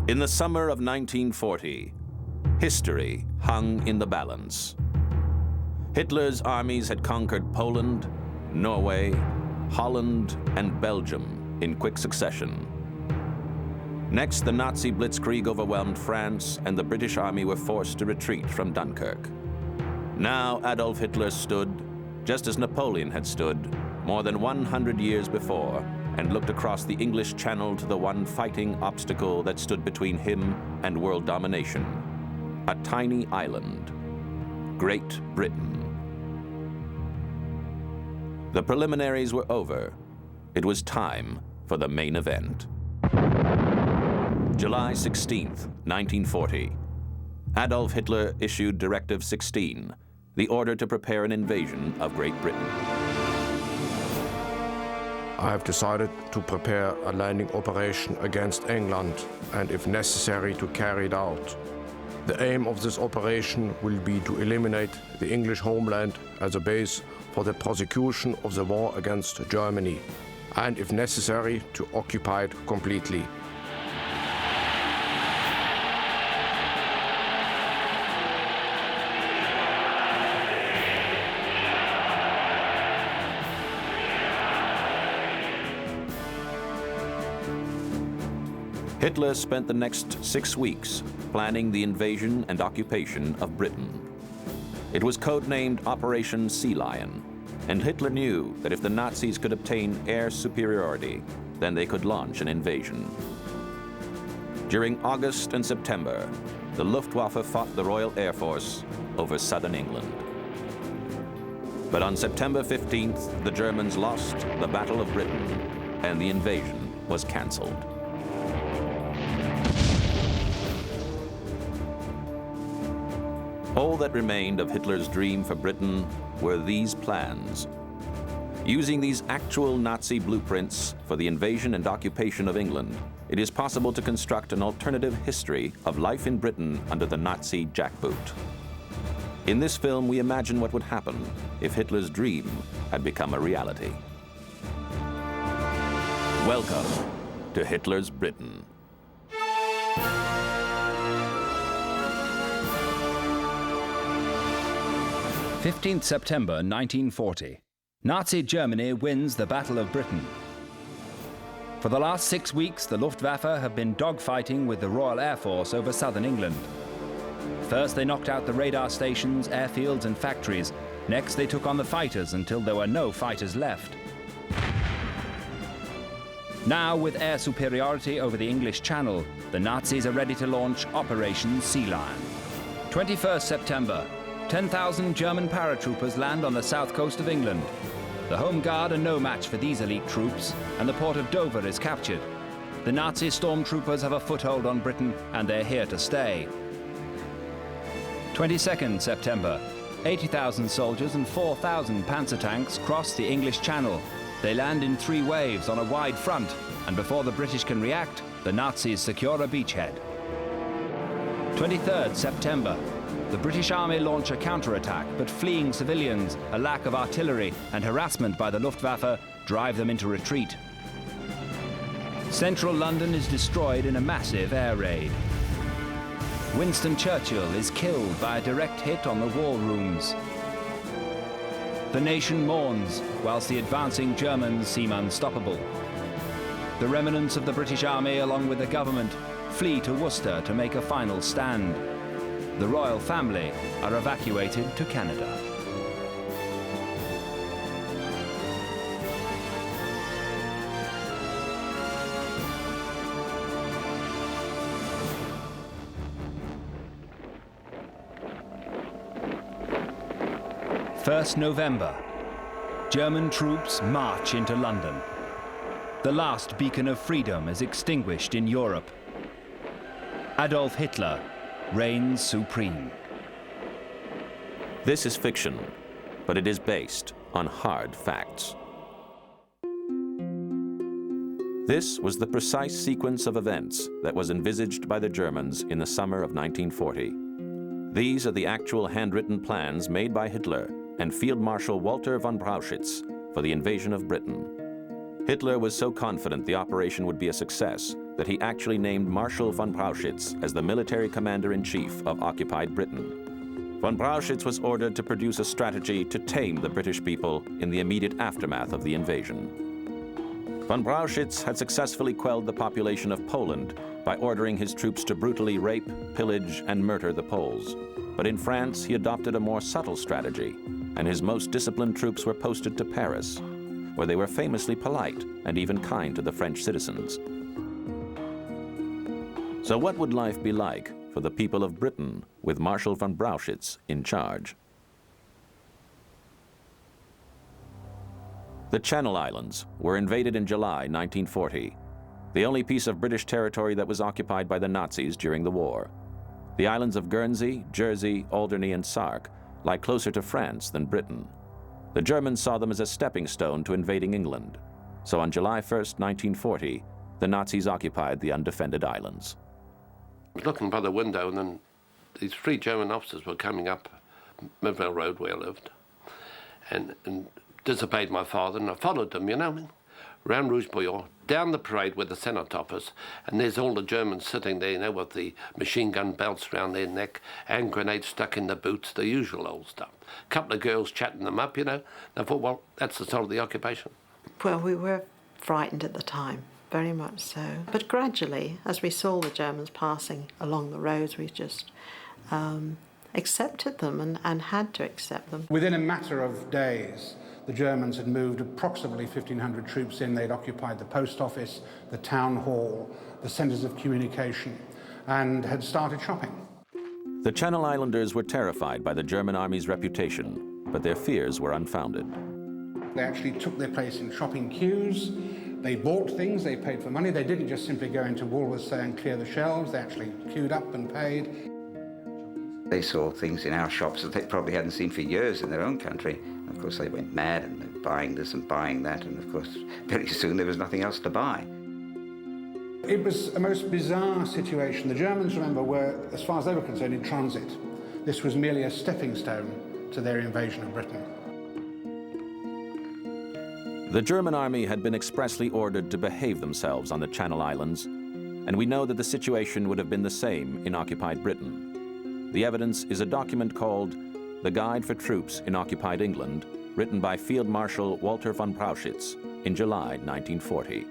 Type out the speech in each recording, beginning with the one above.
In the summer of 1940, history hung in the balance. Hitler's armies had conquered Poland, Norway, Holland, and Belgium in quick succession. Next, the Nazi blitzkrieg overwhelmed France, and the British army were forced to retreat from Dunkirk. Now Adolf Hitler stood, just as Napoleon had stood, more than 100 years before, and looked across the English Channel to the one fighting obstacle that stood between him and world domination: a tiny island, Great Britain. The preliminaries were over. It was time for the main event. July 16th, 1940. Adolf Hitler issued Directive 16, the order to prepare an invasion of Great Britain. I have decided to prepare a landing operation against England and, if necessary, to carry it out. The aim of this operation will be to eliminate the English homeland as a base for the prosecution of the war against Germany, and, if necessary, to occupy it completely. Hitler spent the next 6 weeks planning the invasion and occupation of Britain. It was codenamed Operation Sea Lion, and Hitler knew that if the Nazis could obtain air superiority, then they could launch an invasion. During August and September, the Luftwaffe fought the Royal Air Force over southern England. But on September 15th, the Germans lost the Battle of Britain, and the invasion was canceled. All that remained of Hitler's dream for Britain were these plans. Using these actual Nazi blueprints for the invasion and occupation of England, it is possible to construct an alternative history of life in Britain under the Nazi jackboot. In this film, we imagine what would happen if Hitler's dream had become a reality. Welcome to Hitler's Britain. 15th September 1940. Nazi Germany wins the Battle of Britain. For the last 6 weeks, the Luftwaffe have been dogfighting with the Royal Air Force over southern England. First, they knocked out the radar stations, airfields, and factories. Next, they took on the fighters until there were no fighters left. Now, with air superiority over the English Channel, the Nazis are ready to launch Operation Sea Lion. 21st September. 10,000 German paratroopers land on the south coast of England. The Home Guard are no match for these elite troops, and the port of Dover is captured. The Nazi stormtroopers have a foothold on Britain, and they're here to stay. 22nd September. 80,000 soldiers and 4,000 panzer tanks cross the English Channel. They land in 3 waves on a wide front, and before the British can react, the Nazis secure a beachhead. 23rd September. The British Army launch a counterattack, but fleeing civilians, a lack of artillery, and harassment by the Luftwaffe drive them into retreat. Central London is destroyed in a massive air raid. Winston Churchill is killed by a direct hit on the war rooms. The nation mourns, whilst the advancing Germans seem unstoppable. The remnants of the British Army, along with the government, flee to Worcester to make a final stand. The royal family are evacuated to Canada. First November. German troops march into London. The last beacon of freedom is extinguished in Europe. Adolf Hitler reigns supreme. This is fiction, but it is based on hard facts. This was the precise sequence of events that was envisaged by the Germans in the summer of 1940. These are the actual handwritten plans made by Hitler and Field Marshal Walter von Brauchitsch for the invasion of Britain. Hitler was so confident the operation would be a success that he actually named Marshal von Brauchitsch as the military commander-in-chief of occupied Britain. Von Brauchitsch was ordered to produce a strategy to tame the British people in the immediate aftermath of the invasion. Von Brauchitsch had successfully quelled the population of Poland by ordering his troops to brutally rape, pillage, and murder the Poles. But in France, he adopted a more subtle strategy, and his most disciplined troops were posted to Paris, where they were famously polite and even kind to the French citizens. So what would life be like for the people of Britain with Marshal von Brauchitsch in charge? The Channel Islands were invaded in July 1940, the only piece of British territory that was occupied by the Nazis during the war. The islands of Guernsey, Jersey, Alderney, and Sark lie closer to France than Britain. The Germans saw them as a stepping stone to invading England. So on July 1st, 1940, the Nazis occupied the undefended islands. I was looking by the window, and then these 3 German officers were coming up Midvale Road where I lived, and disobeyed my father, and I followed them, you know, round Rouge-Bouillon, down the parade where the cenotaph is, and there's all the Germans sitting there, you know, with the machine gun belts round their neck, and grenades stuck in the boots, the usual old stuff. A couple of girls chatting them up, you know. And I thought, well, that's the start of the occupation. Well, we were frightened at the time. Very much so. But gradually, as we saw the Germans passing along the roads, we just accepted them and had to accept them. Within a matter of days, the Germans had moved approximately 1,500 troops in. They'd occupied the post office, the town hall, the centres of communication, and had started shopping. The Channel Islanders were terrified by the German army's reputation, but their fears were unfounded. They actually took their place in shopping queues. They bought things, they paid for money. They didn't just simply go into Woolworths and clear the shelves. They actually queued up and paid. They saw things in our shops that they probably hadn't seen for years in their own country. Of course, they went mad and they were buying this and buying that, and of course, very soon there was nothing else to buy. It was a most bizarre situation. The Germans, remember, were, as far as they were concerned, in transit. This was merely a stepping stone to their invasion of Britain. The German army had been expressly ordered to behave themselves on the Channel Islands, and we know that the situation would have been the same in occupied Britain. The evidence is a document called The Guide for Troops in Occupied England, written by Field Marshal Walter von Brauchitsch in July 1940.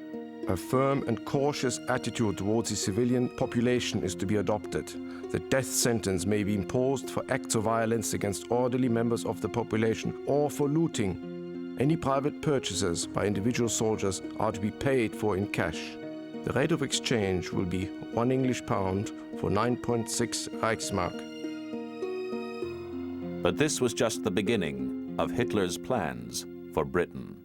A firm and cautious attitude towards the civilian population is to be adopted. The death sentence may be imposed for acts of violence against orderly members of the population or for looting. Any private purchases by individual soldiers are to be paid for in cash. The rate of exchange will be 1 English pound for 9.6 Reichsmark. But this was just the beginning of Hitler's plans for Britain.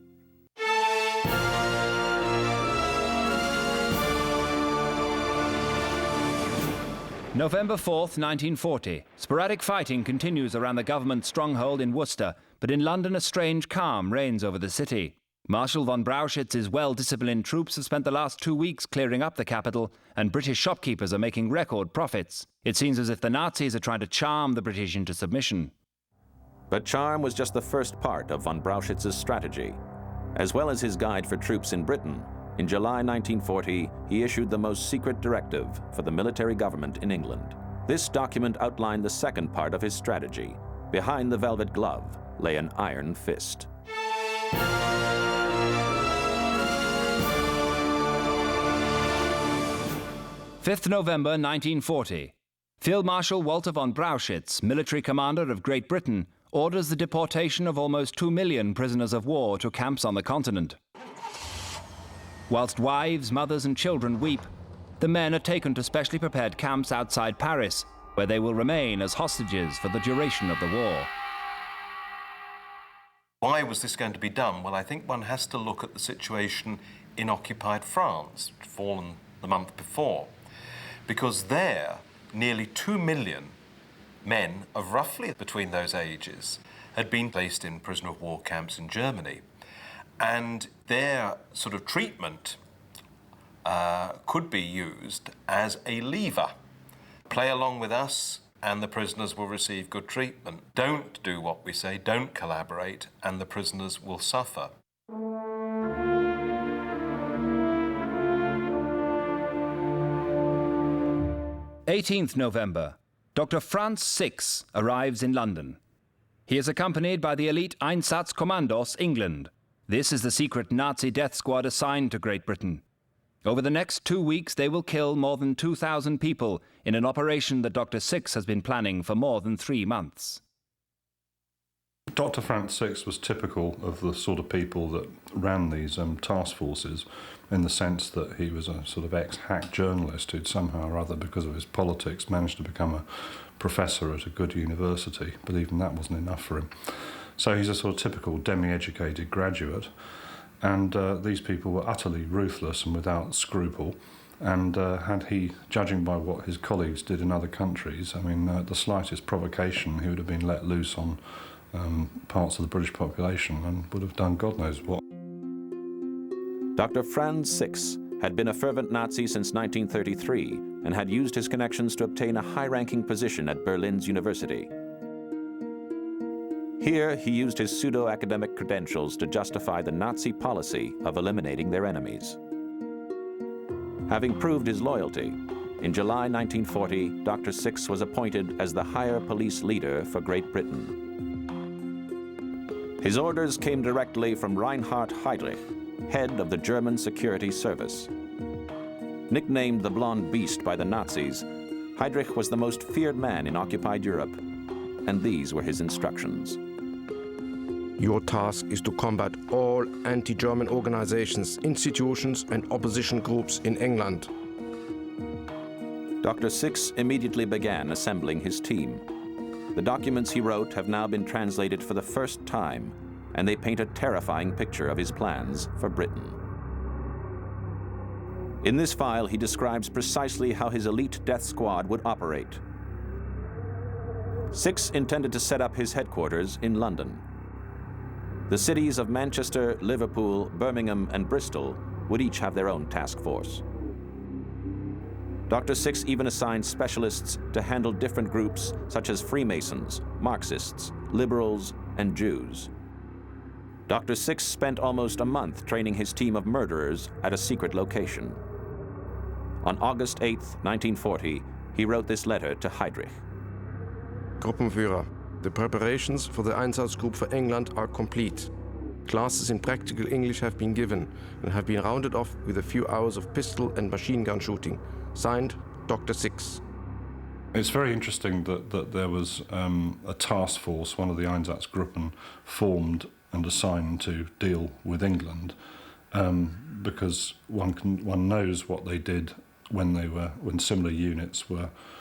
November 4th, 1940. Sporadic fighting continues around the government stronghold in Worcester, but in London a strange calm reigns over the city. Marshal von Brauchitz's well-disciplined troops have spent the last 2 weeks clearing up the capital, and British shopkeepers are making record profits. It seems as if the Nazis are trying to charm the British into submission. But charm was just the first part of von Brauchitz's strategy. As well as his guide for troops in Britain, in July 1940, he issued the most secret directive for the military government in England. This document outlined the second part of his strategy. Behind the velvet glove lay an iron fist. 5th November 1940. Field Marshal Walter von Brauchitsch, military commander of Great Britain, orders the deportation of almost 2 million prisoners of war to camps on the continent. Whilst wives, mothers and children weep, the men are taken to specially prepared camps outside Paris, where they will remain as hostages for the duration of the war. Why was this going to be done? Well, I think one has to look at the situation in occupied France, fallen the month before, because there, nearly 2 million men of roughly between those ages had been placed in prisoner of war camps in Germany. And their sort of treatment could be used as a lever. Play along with us and the prisoners will receive good treatment. Don't do what we say, don't collaborate, and the prisoners will suffer. 18th November, Dr. Franz Six arrives in London. He is accompanied by the elite Einsatzkommandos England. This is the secret Nazi death squad assigned to Great Britain. Over the next 2 weeks, they will kill more than 2,000 people in an operation that Dr. Six has been planning for more than 3 months. Dr. Franz Six was typical of the sort of people that ran these task forces, in the sense that he was a sort of ex-hack journalist who'd somehow or other, because of his politics, managed to become a professor at a good university, but even that wasn't enough for him. So he's a sort of typical demi-educated graduate, and these people were utterly ruthless and without scruple. And had he, judging by what his colleagues did in other countries, I mean, the slightest provocation, he would have been let loose on parts of the British population and would have done God knows what. Dr. Franz Six had been a fervent Nazi since 1933 and had used his connections to obtain a high-ranking position at Berlin's university. Here, he used his pseudo-academic credentials to justify the Nazi policy of eliminating their enemies. Having proved his loyalty, in July 1940, Dr. Six was appointed as the higher police leader for Great Britain. His orders came directly from Reinhard Heydrich, head of the German Security Service. Nicknamed the Blonde Beast by the Nazis, Heydrich was the most feared man in occupied Europe, and these were his instructions. Your task is to combat all anti-German organizations, institutions, and opposition groups in England. Dr. Six immediately began assembling his team. The documents he wrote have now been translated for the first time, and they paint a terrifying picture of his plans for Britain. In this file, he describes precisely how his elite death squad would operate. Six intended to set up his headquarters in London. The cities of Manchester, Liverpool, Birmingham, and Bristol would each have their own task force. Dr. Six even assigned specialists to handle different groups such as Freemasons, Marxists, liberals, and Jews. Dr. Six spent almost a month training his team of murderers at a secret location. On August 8, 1940, he wrote this letter to Heydrich. Gruppenführer, the preparations for the Einsatzgruppe for England are complete. Classes in practical English have been given and have been rounded off with a few hours of pistol and machine gun shooting. Signed, Dr. Six. It's very interesting that there was a task force, one of the Einsatzgruppen, formed and assigned to deal with England, because one knows what they did when similar units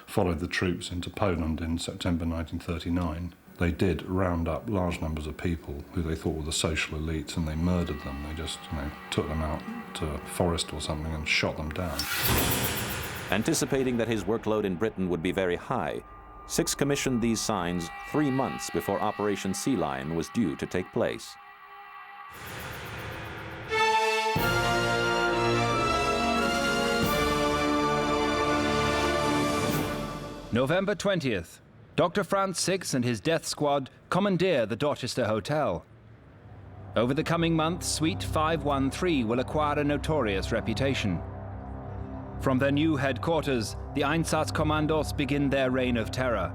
followed the troops into Poland in September 1939. They did round up large numbers of people who they thought were the social elites, and they murdered them. They just, took them out to a forest or something and shot them down. Anticipating that his workload in Britain would be very high, Six commissioned these signs 3 months before Operation Sea Lion was due to take place. November 20th, Dr. Franz Six and his death squad commandeer the Dorchester Hotel. Over the coming months, Suite 513 will acquire a notorious reputation. From their new headquarters, the Einsatzkommandos begin their reign of terror.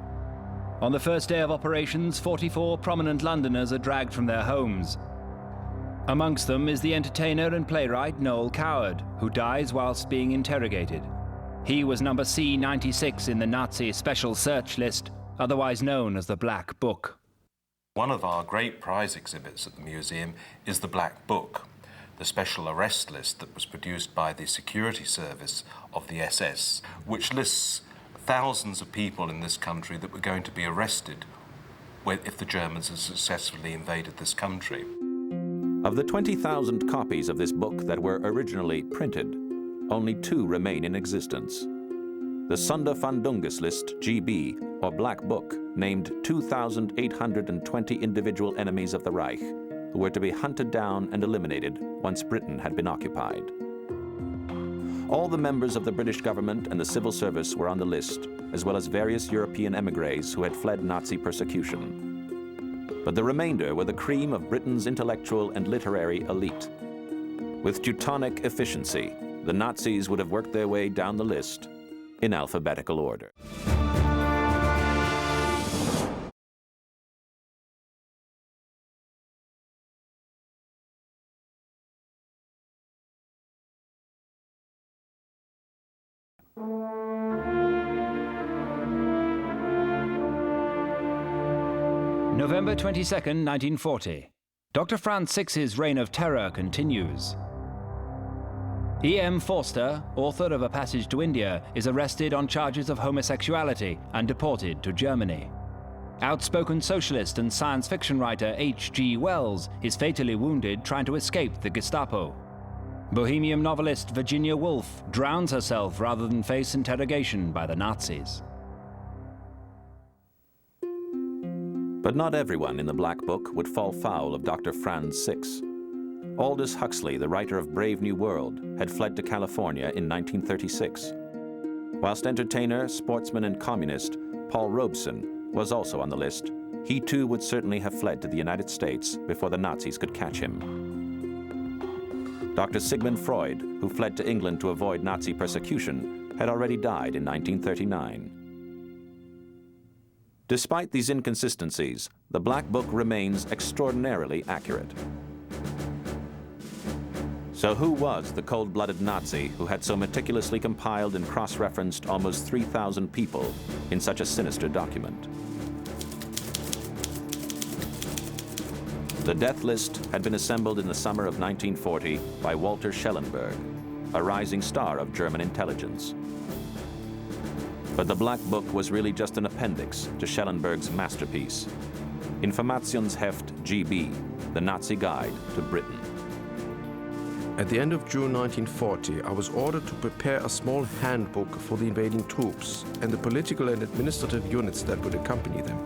On the first day of operations, 44 prominent Londoners are dragged from their homes. Amongst them is the entertainer and playwright Noel Coward, who dies whilst being interrogated. He was number C96 in the Nazi Special Search List, otherwise known as the Black Book. One of our great prize exhibits at the museum is the Black Book, the special arrest list that was produced by the security service of the SS, which lists thousands of people in this country that were going to be arrested if the Germans had successfully invaded this country. Of the 20,000 copies of this book that were originally printed, only 2 remain in existence. The Sonderfahndungeslist GB, or Black Book, named 2,820 individual enemies of the Reich, who were to be hunted down and eliminated once Britain had been occupied. All the members of the British government and the civil service were on the list, as well as various European émigrés who had fled Nazi persecution. But the remainder were the cream of Britain's intellectual and literary elite. With Teutonic efficiency, the Nazis would have worked their way down the list, in alphabetical order. November 22nd, 1940. Dr. Franz Six's reign of terror continues. E.M. Forster, author of A Passage to India, is arrested on charges of homosexuality and deported to Germany. Outspoken socialist and science fiction writer H.G. Wells is fatally wounded trying to escape the Gestapo. Bohemian novelist Virginia Woolf drowns herself rather than face interrogation by the Nazis. But not everyone in the Black Book would fall foul of Dr. Franz Six. Aldous Huxley, the writer of Brave New World, had fled to California in 1936. Whilst entertainer, sportsman, and communist Paul Robeson was also on the list, he too would certainly have fled to the United States before the Nazis could catch him. Dr. Sigmund Freud, who fled to England to avoid Nazi persecution, had already died in 1939. Despite these inconsistencies, the Black Book remains extraordinarily accurate. So who was the cold-blooded Nazi who had so meticulously compiled and cross-referenced almost 3,000 people in such a sinister document? The death list had been assembled in the summer of 1940 by Walter Schellenberg, a rising star of German intelligence. But the Black Book was really just an appendix to Schellenberg's masterpiece, Informationsheft GB, the Nazi Guide to Britain. At the end of June 1940, I was ordered to prepare a small handbook for the invading troops and the political and administrative units that would accompany them.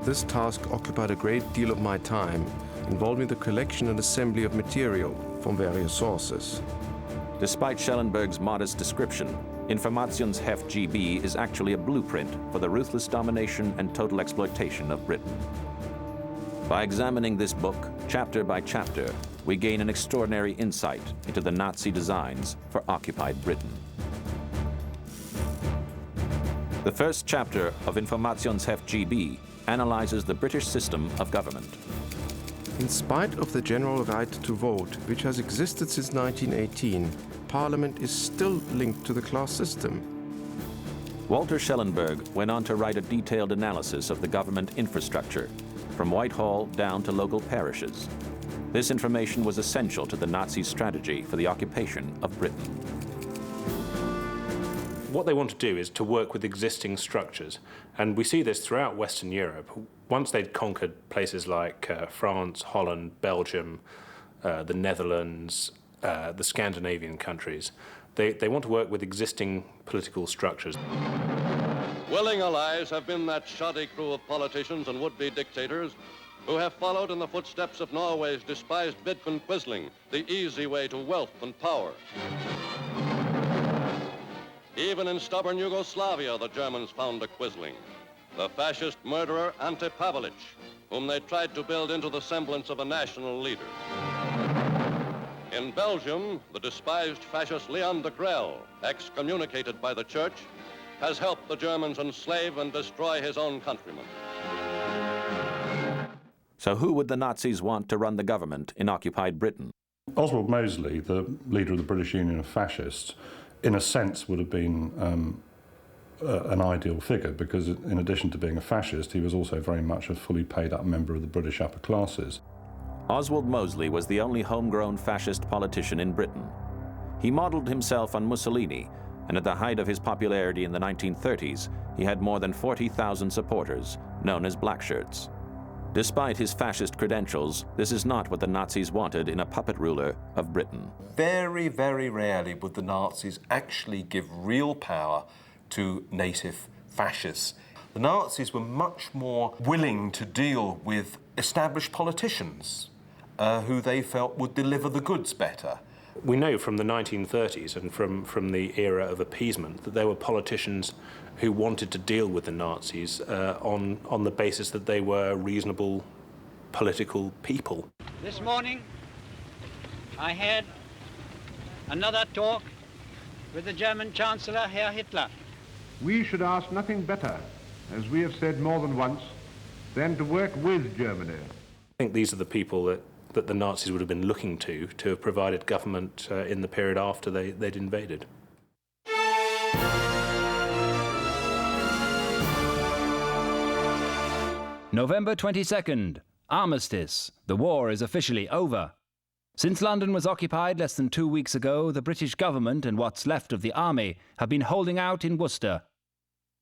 This task occupied a great deal of my time, involving the collection and assembly of material from various sources. Despite Schellenberg's modest description, Informationsheft GB is actually a blueprint for the ruthless domination and total exploitation of Britain. By examining this book, chapter by chapter, we gain an extraordinary insight into the Nazi designs for occupied Britain. The first chapter of Informationsheft GB analyzes the British system of government. In spite of the general right to vote, which has existed since 1918, Parliament is still linked to the class system. Walter Schellenberg went on to write a detailed analysis of the government infrastructure, from Whitehall down to local parishes. This information was essential to the Nazi strategy for the occupation of Britain. What they want to do is to work with existing structures, and we see this throughout Western Europe. Once they'd conquered places like France, Holland, Belgium, the Netherlands, the Scandinavian countries, they want to work with existing political structures. Willing allies have been that shoddy crew of politicians and would-be dictators who have followed in the footsteps of Norway's despised Vidkun Quisling, the easy way to wealth and power. Even in stubborn Yugoslavia, the Germans found a Quisling, the fascist murderer Ante Pavelic, whom they tried to build into the semblance of a national leader. In Belgium, the despised fascist Leon de Grelle, excommunicated by the church, has helped the Germans enslave and destroy his own countrymen. So who would the Nazis want to run the government in occupied Britain? Oswald Mosley, the leader of the British Union of Fascists, in a sense would have been an ideal figure, because in addition to being a fascist, he was also very much a fully paid up member of the British upper classes. Oswald Mosley was the only homegrown fascist politician in Britain. He modeled himself on Mussolini, and at the height of his popularity in the 1930s, he had more than 40,000 supporters, known as Blackshirts. Despite his fascist credentials, this is not what the Nazis wanted in a puppet ruler of Britain. Very, very rarely would the Nazis actually give real power to native fascists. The Nazis were much more willing to deal with established politicians who they felt would deliver the goods better. We know from the 1930s and from the era of appeasement that there were politicians who wanted to deal with the Nazis on the basis that they were reasonable political people. This morning I had another talk with the German Chancellor, Herr Hitler. We should ask nothing better, as we have said more than once, than to work with Germany. I think these are the people that the Nazis would have been looking to have provided government in the period after they'd invaded. November 22nd, armistice. The war is officially over. Since London was occupied less than 2 weeks ago, the British government and what's left of the army have been holding out in Worcester.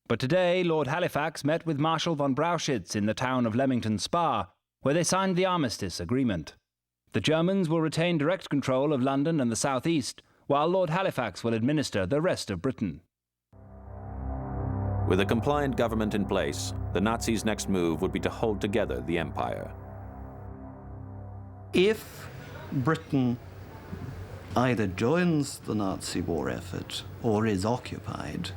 But today, Lord Halifax met with Marshal von Brauchitsch in the town of Leamington Spa, where they signed the armistice agreement. The Germans will retain direct control of London and the southeast, while Lord Halifax will administer the rest of Britain. With a compliant government in place, the Nazis' next move would be to hold together the empire. If Britain either joins the Nazi war effort or is occupied,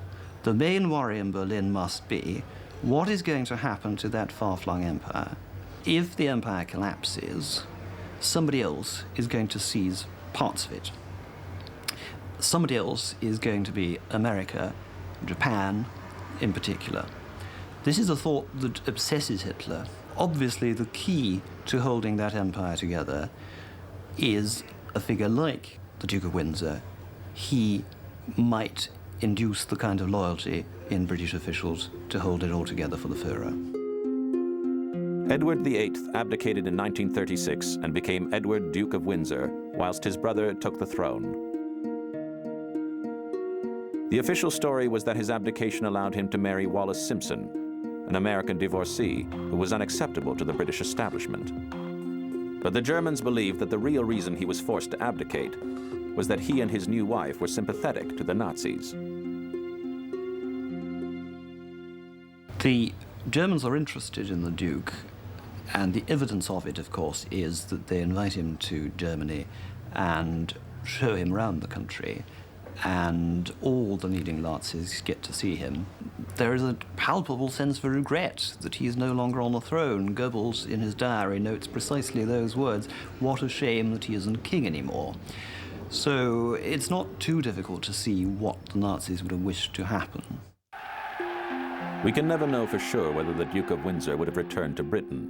the main worry in Berlin must be what is going to happen to that far-flung empire. If the empire collapses, somebody else is going to seize parts of it. Somebody else is going to be America, Japan in particular. This is a thought that obsesses Hitler. Obviously, the key to holding that empire together is a figure like the Duke of Windsor. He might induce the kind of loyalty in British officials to hold it all together for the Führer. Edward VIII abdicated in 1936 and became Edward, Duke of Windsor, whilst his brother took the throne. The official story was that his abdication allowed him to marry Wallis Simpson, an American divorcee who was unacceptable to the British establishment. But the Germans believed that the real reason he was forced to abdicate was that he and his new wife were sympathetic to the Nazis. The Germans are interested in the Duke, and the evidence of it, of course, is that they invite him to Germany and show him around the country, and all the leading Nazis get to see him. There is a palpable sense of regret that he is no longer on the throne. Goebbels, in his diary, notes precisely those words, "What a shame that he isn't king anymore." So it's not too difficult to see what the Nazis would have wished to happen. We can never know for sure whether the Duke of Windsor would have returned to Britain,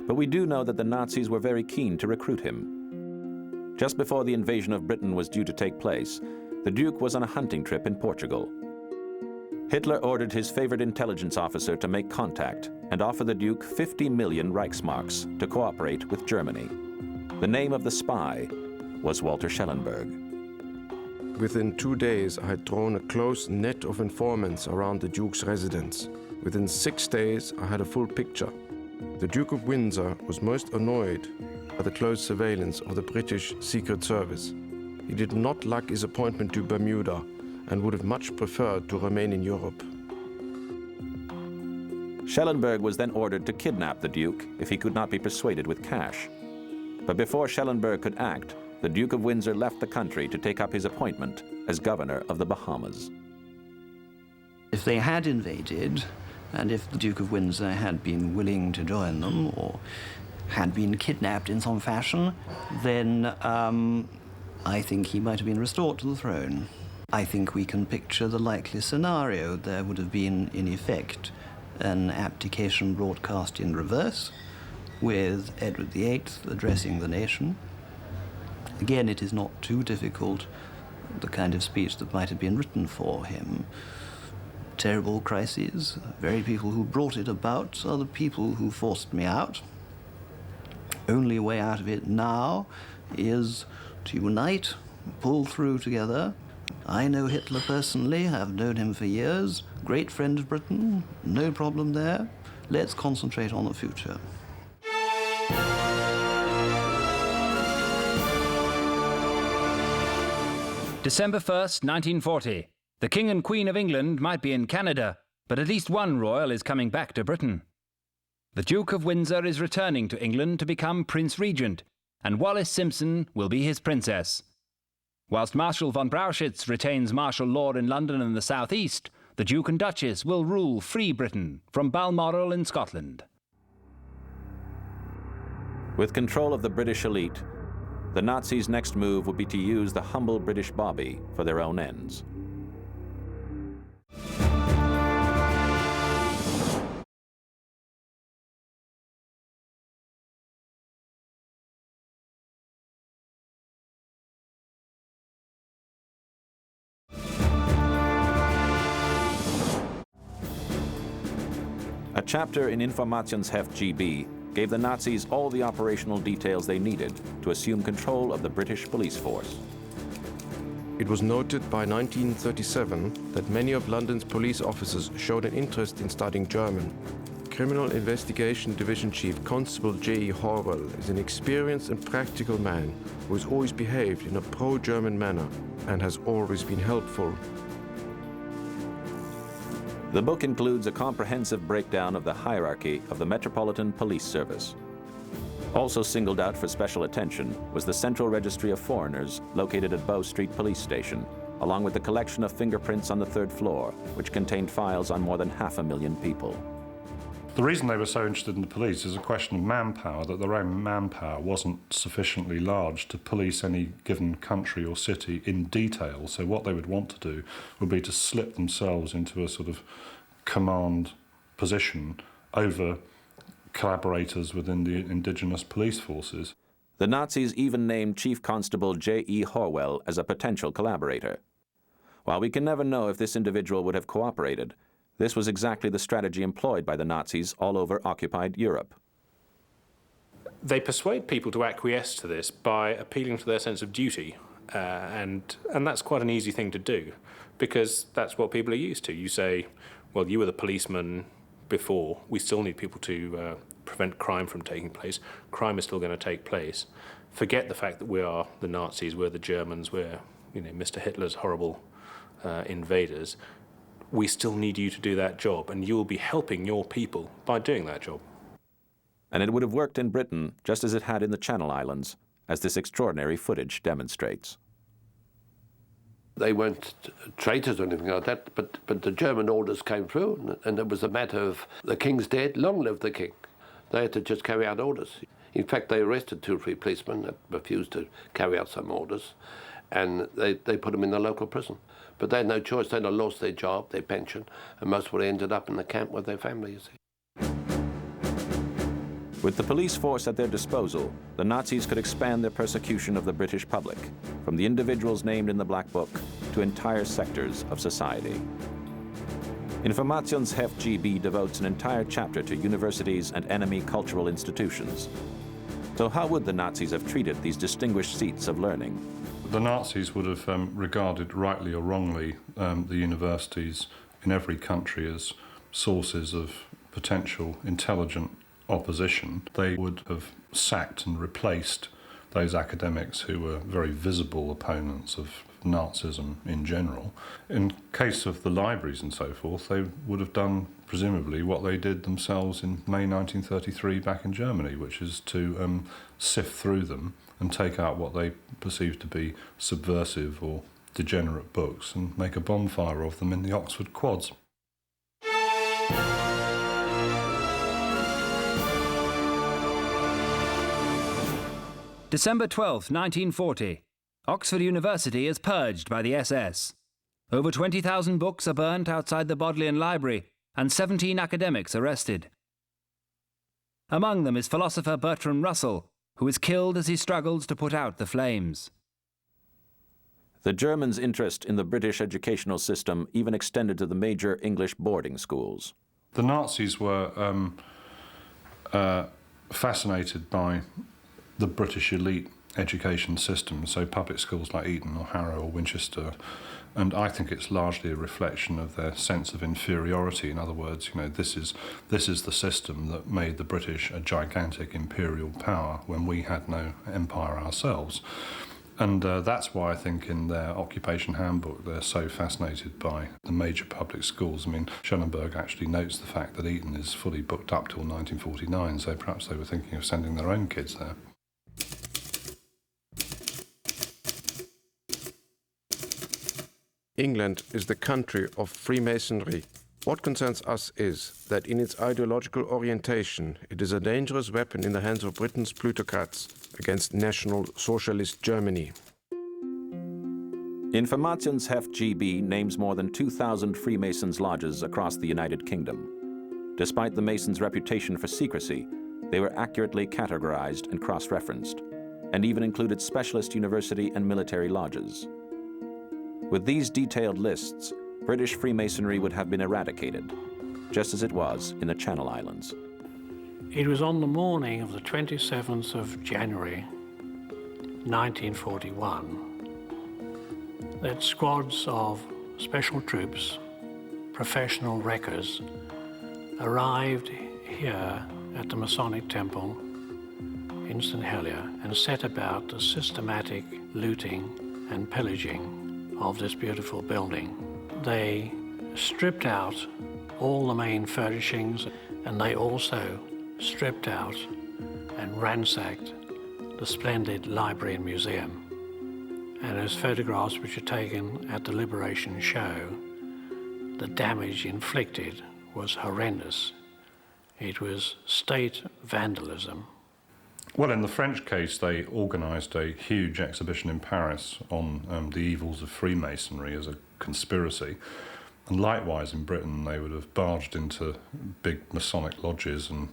but we do know that the Nazis were very keen to recruit him. Just before the invasion of Britain was due to take place, the Duke was on a hunting trip in Portugal. Hitler ordered his favorite intelligence officer to make contact and offer the Duke 50 million Reichsmarks to cooperate with Germany. The name of the spy was Walter Schellenberg. Within 2 days, I had drawn a close net of informants around the Duke's residence. Within 6 days, I had a full picture. The Duke of Windsor was most annoyed by the close surveillance of the British Secret Service. He did not like his appointment to Bermuda and would have much preferred to remain in Europe. Schellenberg was then ordered to kidnap the Duke if he could not be persuaded with cash. But before Schellenberg could act, the Duke of Windsor left the country to take up his appointment as governor of the Bahamas. If they had invaded, and if the Duke of Windsor had been willing to join them, or had been kidnapped in some fashion, then I think he might have been restored to the throne. I think we can picture the likely scenario. There would have been, in effect, an abdication broadcast in reverse, with Edward VIII addressing the nation. Again, it is not too difficult, the kind of speech that might have been written for him. Terrible crises, the very people who brought it about are the people who forced me out. Only way out of it now is to unite, pull through together. I know Hitler personally, I've known him for years, great friend of Britain, no problem there. Let's concentrate on the future. December 1st, 1940. The King and Queen of England might be in Canada, but at least one royal is coming back to Britain. The Duke of Windsor is returning to England to become Prince Regent, and Wallis Simpson will be his princess. Whilst Marshal von Brauchitsch retains martial law in London and the southeast, the Duke and Duchess will rule free Britain from Balmoral in Scotland. With control of the British elite, the Nazis' next move would be to use the humble British bobby for their own ends. A chapter in Informationsheft GB gave the Nazis all the operational details they needed to assume control of the British police force. It was noted by 1937 that many of London's police officers showed an interest in studying German. Criminal Investigation Division Chief Constable J.E. Horwell is an experienced and practical man who has always behaved in a pro-German manner and has always been helpful. The book includes a comprehensive breakdown of the hierarchy of the Metropolitan Police Service. Also singled out for special attention was the Central Registry of Foreigners located at Bow Street Police Station, along with the collection of fingerprints on the 3rd floor, which contained files on more than 500,000 people. The reason they were so interested in the police is a question of manpower, that their own manpower wasn't sufficiently large to police any given country or city in detail. So what they would want to do would be to slip themselves into a sort of command position over collaborators within the indigenous police forces. The Nazis even named Chief Constable J.E. Horwell as a potential collaborator. While we can never know if this individual would have cooperated, this was exactly the strategy employed by the Nazis all over occupied Europe. They persuade people to acquiesce to this by appealing to their sense of duty, and that's quite an easy thing to do, because that's what people are used to. You say, well, you were the policeman before, we still need people to prevent crime from taking place. Crime is still going to take place. Forget the fact that we are the Nazis, we're the Germans, we're Mr. Hitler's horrible invaders. We still need you to do that job, and you'll be helping your people by doing that job. And it would have worked in Britain just as it had in the Channel Islands, as this extraordinary footage demonstrates. They weren't traitors or anything like that, but the German orders came through, and it was a matter of the king's dead, long live the king. They had to just carry out orders. In fact, they arrested 2 or 3 policemen that refused to carry out some orders, and they put them in the local prison. But they had no choice. They'd have lost their job, their pension, and most would have ended up in the camp with their family, you see. With the police force at their disposal, the Nazis could expand their persecution of the British public, from the individuals named in the Black Book to entire sectors of society. Informationsheft GB devotes an entire chapter to universities and enemy cultural institutions. So how would the Nazis have treated these distinguished seats of learning? The Nazis would have regarded, rightly or wrongly, the universities in every country as sources of potential intelligent opposition. They would have sacked and replaced those academics who were very visible opponents of Nazism in general. In case of the libraries and so forth, they would have done, presumably, what they did themselves in May 1933 back in Germany, which is to sift through them and take out what they perceived to be subversive or degenerate books and make a bonfire of them in the Oxford Quads. December 12th, 1940. Oxford University is purged by the SS. Over 20,000 books are burnt outside the Bodleian Library and 17 academics arrested. Among them is philosopher Bertrand Russell, who is killed as he struggles to put out the flames. The Germans' interest in the British educational system even extended to the major English boarding schools. The Nazis were fascinated by the British elite education system, so public schools like Eton or Harrow or Winchester, and I think it's largely a reflection of their sense of inferiority. In other words, this is the system that made the British a gigantic imperial power when we had no empire ourselves. And that's why I think in their occupation handbook they're so fascinated by the major public schools. I mean, Schellenberg actually notes the fact that Eton is fully booked up till 1949, so perhaps they were thinking of sending their own kids there. England is the country of Freemasonry. What concerns us is that in its ideological orientation, it is a dangerous weapon in the hands of Britain's plutocrats. against National Socialist Germany. Informationsheft GB names more than 2,000 Freemasons lodges across the United Kingdom. Despite the Masons' reputation for secrecy, they were accurately categorized and cross-referenced, and even included specialist university and military lodges. With these detailed lists, British Freemasonry would have been eradicated, just as it was in the Channel Islands. It was on the morning of the 27th of January, 1941, that squads of special troops, professional wreckers, arrived here at the Masonic Temple in St. Helier and set about the systematic looting and pillaging of this beautiful building. They stripped out all the main furnishings, and they also stripped out and ransacked the splendid library and museum. And as photographs which are taken at the Liberation show, the damage inflicted was horrendous. It was state vandalism. Well, in the French case, they organised a huge exhibition in Paris on the evils of Freemasonry as a conspiracy. And likewise in Britain, they would have barged into big Masonic lodges and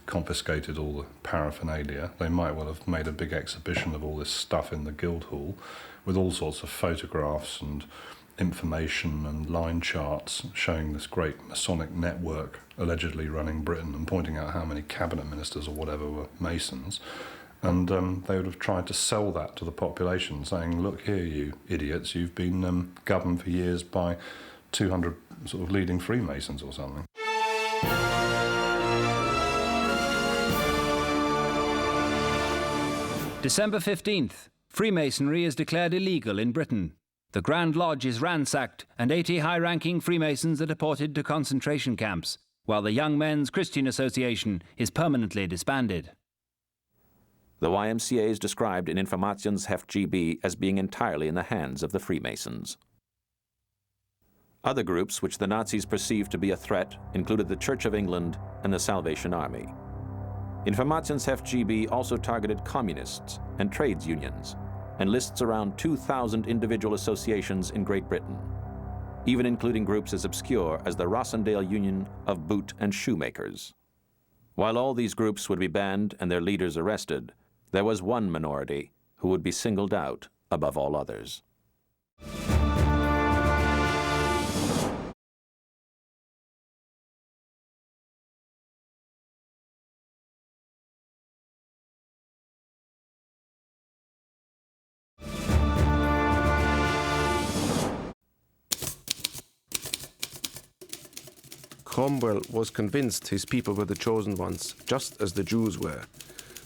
confiscated all the paraphernalia. They might well have made a big exhibition of all this stuff in the Guildhall with all sorts of photographs and information and line charts showing this great Masonic network allegedly running Britain and pointing out how many cabinet ministers or whatever were Masons. And they would have tried to sell that to the population, saying, look here, you idiots, you've been governed for years by 200 sort of leading Freemasons or something. December 15th. Freemasonry is declared illegal in Britain. The Grand Lodge is ransacked and 80 high-ranking Freemasons are deported to concentration camps, while the Young Men's Christian Association is permanently disbanded. The YMCA is described in Informationsheft GB as being entirely in the hands of the Freemasons. Other groups which the Nazis perceived to be a threat included the Church of England and the Salvation Army. Informationsheft GB also targeted communists and trades unions, and lists around 2,000 individual associations in Great Britain, even including groups as obscure as the Rossendale Union of Boot and Shoemakers. While all these groups would be banned and their leaders arrested, there was one minority who would be singled out above all others. Cromwell was convinced his people were the chosen ones, just as the Jews were.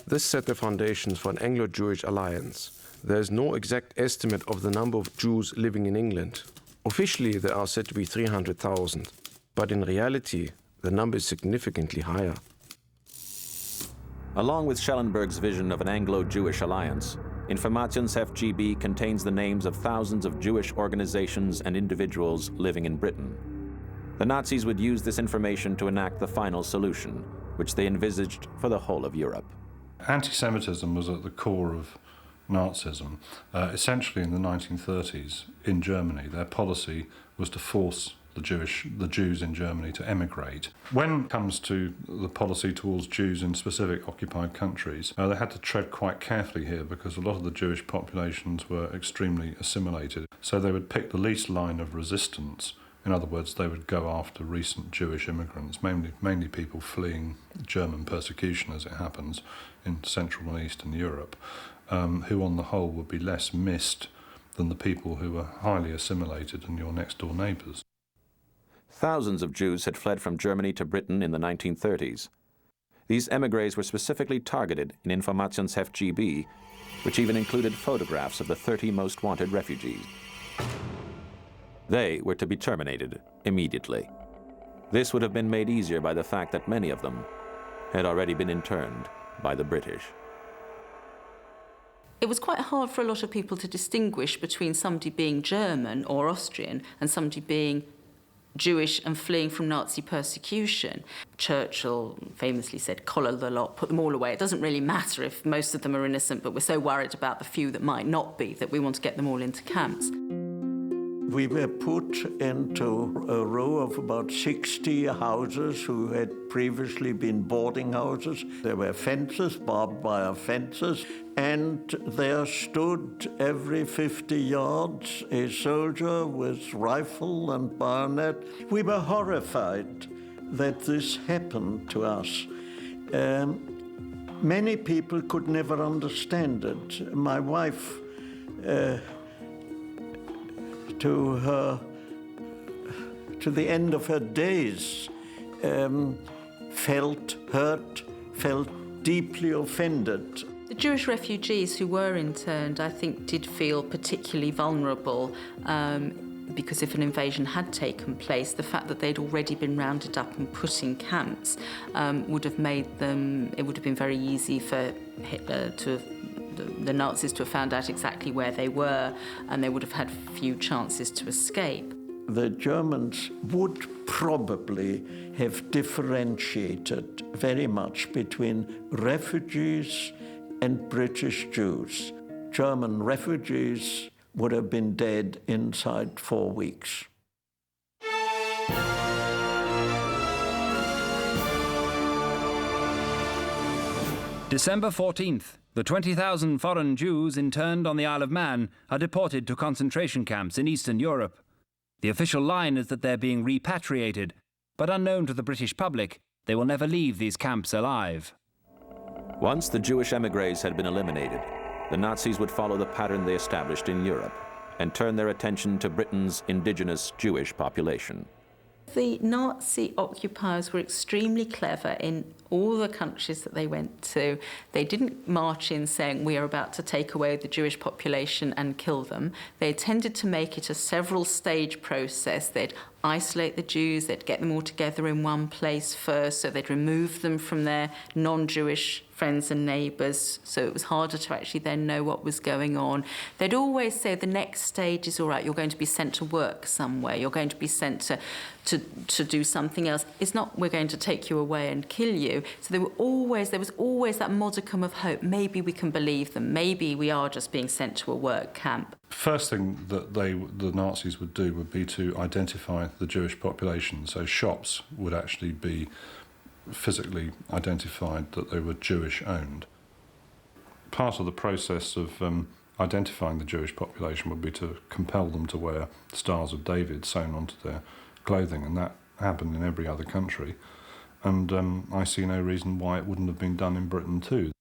This set the foundations for an Anglo-Jewish alliance. There is no exact estimate of the number of Jews living in England. Officially, there are said to be 300,000, but in reality, the number is significantly higher. Along with Schellenberg's vision of an Anglo-Jewish alliance, Informationsheft GB contains the names of thousands of Jewish organizations and individuals living in Britain. The Nazis would use this information to enact the final solution, which they envisaged for the whole of Europe. Anti-Semitism was at the core of Nazism. Essentially in the 1930s in Germany, their policy was to force the Jews in Germany to emigrate. When it comes to the policy towards Jews in specific occupied countries, they had to tread quite carefully here because a lot of the Jewish populations were extremely assimilated. So they would pick the least line of resistance. In other words, they would go after recent Jewish immigrants, mainly people fleeing German persecution, as it happens, in Central and Eastern Europe, who on the whole would be less missed than the people who were highly assimilated and your next-door neighbours. Thousands of Jews had fled from Germany to Britain in the 1930s. These émigrés were specifically targeted in Informationsheft GB, which even included photographs of the 30 most wanted refugees. They were to be terminated immediately. This would have been made easier by the fact that many of them had already been interned by the British. It was quite hard for a lot of people to distinguish between somebody being German or Austrian and somebody being Jewish and fleeing from Nazi persecution. Churchill famously said, collar the lot, put them all away. It doesn't really matter if most of them are innocent, but we're so worried about the few that might not be that we want to get them all into camps. We were put into a row of about 60 houses who had previously been boarding houses. There were fences, barbed wire fences, and there stood every 50 yards a soldier with rifle and bayonet. We were horrified that this happened to us. Many people could never understand it. My wife, to the end of her days, felt hurt, felt deeply offended. The Jewish refugees who were interned, I think, did feel particularly vulnerable because if an invasion had taken place, the fact that they'd already been rounded up and put in camps would have made them, it would have been very easy for Hitler to the Nazis to have found out exactly where they were, and they would have had few chances to escape. The Germans would probably have differentiated very much between refugees and British Jews. German refugees would have been dead inside 4 weeks. December 14th. The 20,000 foreign Jews interned on the Isle of Man are deported to concentration camps in Eastern Europe. The official line is that they're being repatriated, but unknown to the British public, they will never leave these camps alive. Once the Jewish émigrés had been eliminated, the Nazis would follow the pattern they established in Europe and turn their attention to Britain's indigenous Jewish population. The Nazi occupiers were extremely clever in all the countries that they went to. They didn't march in saying, we are about to take away the Jewish population and kill them. They tended to make it a several-stage process. They'd isolate the Jews, they'd get them all together in one place first, so they'd remove them from their non-Jewish friends and neighbours, so it was harder to actually then know what was going on. They'd always say the next stage is all right, you're going to be sent to work somewhere, you're going to be sent to do something else. It's not we're going to take you away and kill you. So there was always that modicum of hope. Maybe we can believe them. Maybe we are just being sent to a work camp. First thing that the Nazis would do would be to identify the Jewish population. So shops would actually be physically identified that they were Jewish-owned. Part of the process of identifying the Jewish population would be to compel them to wear Stars of David sewn onto their clothing, and that happened in every other country. And I see no reason why it wouldn't have been done in Britain too.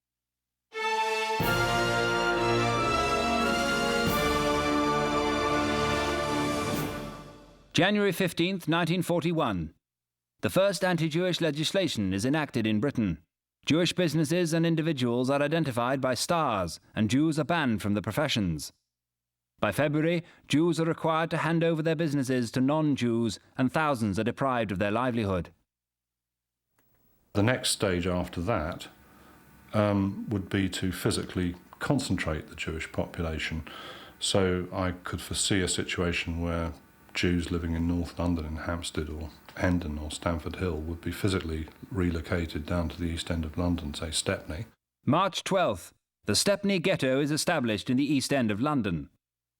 January 15th, 1941. The first anti-Jewish legislation is enacted in Britain. Jewish businesses and individuals are identified by stars, and Jews are banned from the professions. By February, Jews are required to hand over their businesses to non-Jews, and thousands are deprived of their livelihood. The next stage after that would be to physically concentrate the Jewish population. So I could foresee a situation where Jews living in North London, in Hampstead or Hendon or Stamford Hill, would be physically relocated down to the East End of London, say Stepney. March 12th. The Stepney Ghetto is established in the East End of London.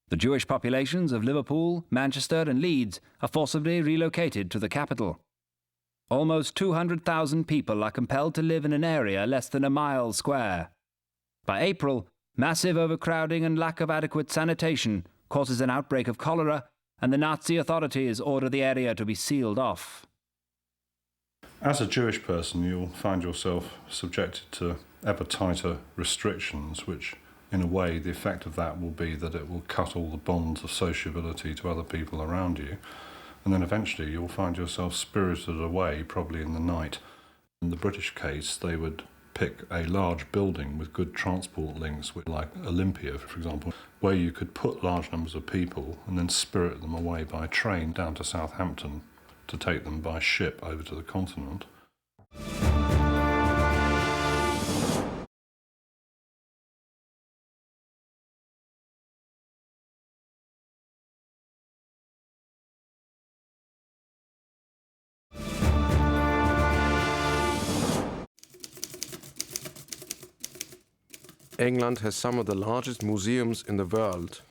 The Jewish populations of Liverpool, Manchester and Leeds are forcibly relocated to the capital. Almost 200,000 people are compelled to live in an area less than a mile square. By April, massive overcrowding and lack of adequate sanitation causes an outbreak of cholera, and the Nazi authorities order the area to be sealed off. As a Jewish person, you'll find yourself subjected to ever tighter restrictions, which, in a way, the effect of that will be that it will cut all the bonds of sociability to other people around you. And then eventually you'll find yourself spirited away, probably in the night. In the British case, they would pick a large building with good transport links, like Olympia, for example, where you could put large numbers of people and then spirit them away by train down to Southampton to take them by ship over to the continent. England has some of the largest museums in the world.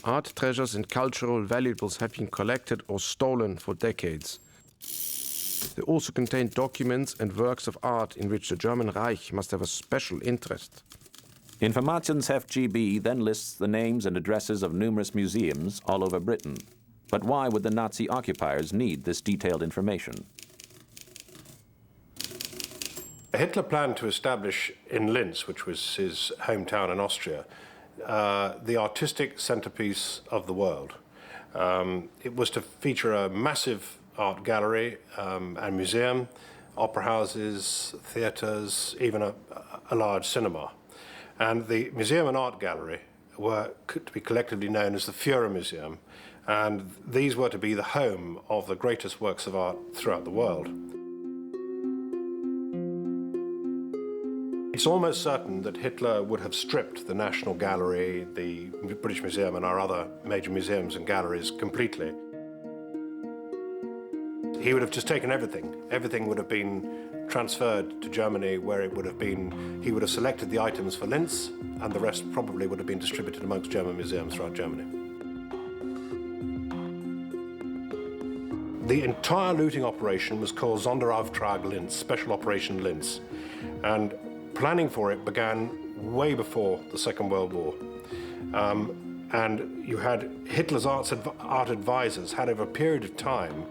Art treasures and cultural valuables have been collected or stolen for decades. They also contain documents and works of art in which the German Reich must have a special interest. Informationsheft GB then lists the names and addresses of numerous museums all over Britain. But why would the Nazi occupiers need this detailed information? Hitler planned to establish in Linz, which was his hometown in Austria, the artistic centerpiece of the world. It was to feature a massive art gallery and museum, opera houses, theatres, even a large cinema. And the museum and art gallery were to be collectively known as the Führer Museum, and these were to be the home of the greatest works of art throughout the world. It's almost certain that Hitler would have stripped the National Gallery, the British Museum, and our other major museums and galleries completely. He would have just taken everything. Everything would have been transferred to Germany, where it would have been, he would have selected the items for Linz, and the rest probably would have been distributed amongst German museums throughout Germany. The entire looting operation was called Sonderauftrag Linz, Special Operation Linz, and planning for it began way before the Second World War. And you had Hitler's art advisors had, over a period of time,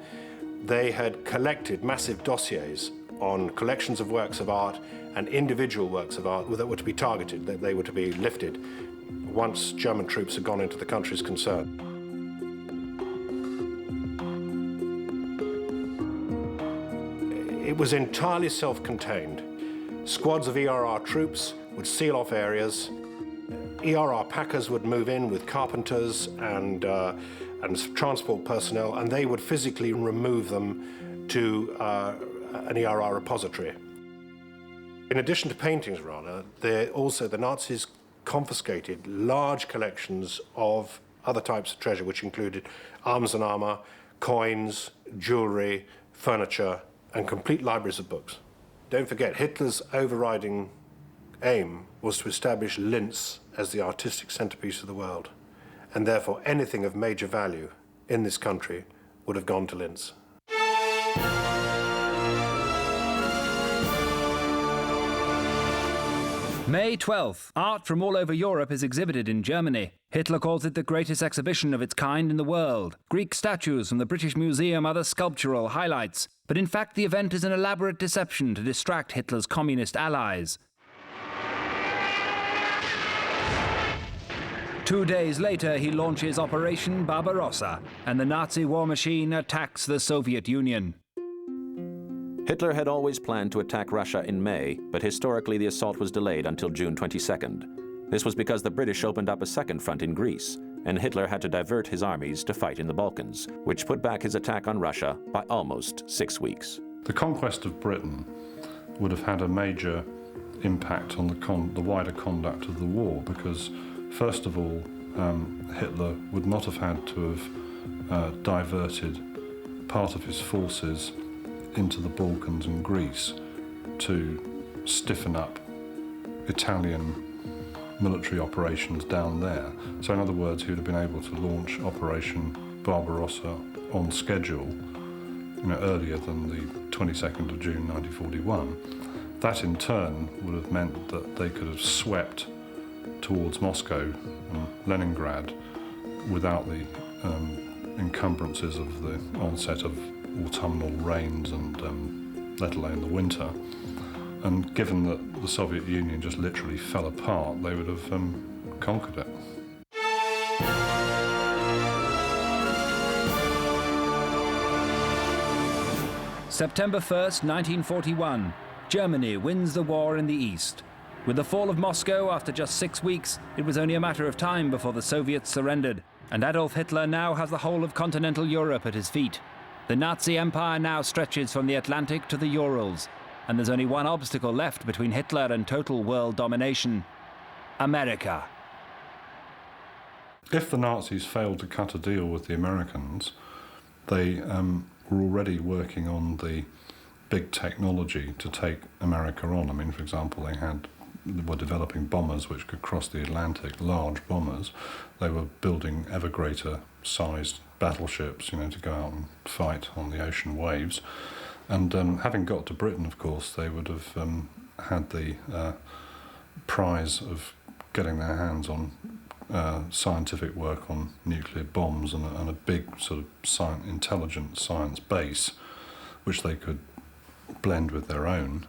they had collected massive dossiers on collections of works of art and individual works of art that were to be targeted, that they were to be lifted once German troops had gone into the countries concerned. It was entirely self-contained. Squads of ERR troops would seal off areas. ERR packers would move in with carpenters and transport personnel, and they would physically remove them to an ERR repository. In addition to paintings, the Nazis confiscated large collections of other types of treasure, which included arms and armor, coins, jewelry, furniture, and complete libraries of books. Don't forget, Hitler's overriding aim was to establish Linz as the artistic centerpiece of the world, and therefore anything of major value in this country would have gone to Linz. May 12th. Art from all over Europe is exhibited in Germany. Hitler calls it the greatest exhibition of its kind in the world. Greek statues from the British Museum are the sculptural highlights. But in fact, the event is an elaborate deception to distract Hitler's communist allies. 2 days later, he launches Operation Barbarossa, and the Nazi war machine attacks the Soviet Union. Hitler had always planned to attack Russia in May, but historically the assault was delayed until June 22nd. This was because the British opened up a second front in Greece, and Hitler had to divert his armies to fight in the Balkans, which put back his attack on Russia by almost 6 weeks. The conquest of Britain would have had a major impact on the wider conduct of the war, because first of all, Hitler would not have had to have diverted part of his forces into the Balkans and Greece to stiffen up Italian military operations down there. So in other words, he would have been able to launch Operation Barbarossa on schedule, earlier than the 22nd of June 1941. That in turn would have meant that they could have swept towards Moscow and Leningrad without the encumbrances of the onset of autumnal rains and let alone the winter. And given that the Soviet Union just literally fell apart, they would have conquered it. September 1st, 1941. Germany wins the war in the East. With the fall of Moscow after just 6 weeks, it was only a matter of time before the Soviets surrendered, and Adolf Hitler now has the whole of continental Europe at his feet. The Nazi Empire now stretches from the Atlantic to the Urals, and there's only one obstacle left between Hitler and total world domination: America. If the Nazis failed to cut a deal with the Americans, they were already working on the big technology to take America on. I mean, for example, they had were developing bombers which could cross the Atlantic, large bombers. They were building ever greater sized battleships, you know, to go out and fight on the ocean waves. And having got to Britain, of course, they would have had the prize of getting their hands on scientific work on nuclear bombs and a big sort of intelligent science base, which they could blend with their own.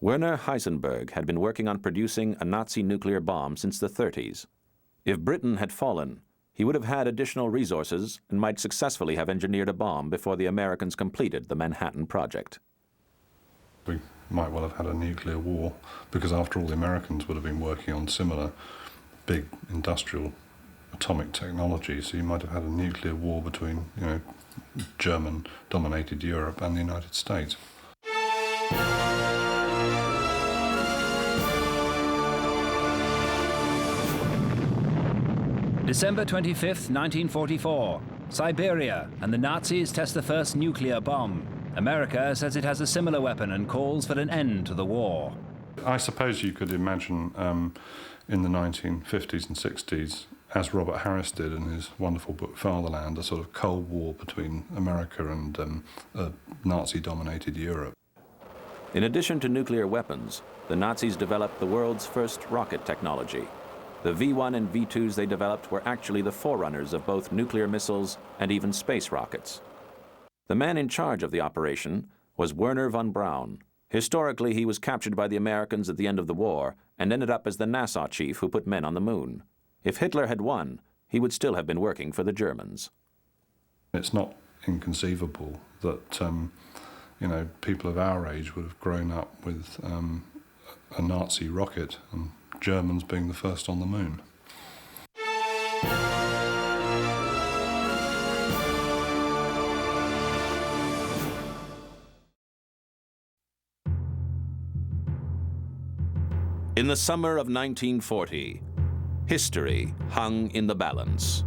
Werner Heisenberg had been working on producing a Nazi nuclear bomb since the 30s. If Britain had fallen, he would have had additional resources and might successfully have engineered a bomb before the Americans completed the Manhattan Project. We might well have had a nuclear war, because after all, the Americans would have been working on similar big industrial atomic technology, so you might have had a nuclear war between, you know, German-dominated Europe and the United States. December 25th, 1944. Siberia, and the Nazis test the first nuclear bomb. America says it has a similar weapon and calls for an end to the war. I suppose you could imagine in the 1950s and 60s, as Robert Harris did in his wonderful book Fatherland, a sort of Cold War between America and a Nazi-dominated Europe. In addition to nuclear weapons, the Nazis developed the world's first rocket technology. The V-1 and V-2s they developed were actually the forerunners of both nuclear missiles and even space rockets. The man in charge of the operation was Wernher von Braun. Historically, he was captured by the Americans at the end of the war and ended up as the Nassau chief who put men on the moon. If Hitler had won, he would still have been working for the Germans. It's not inconceivable that you know, people of our age would have grown up with a Nazi rocket and Germans being the first on the moon. In the summer of 1940, history hung in the balance.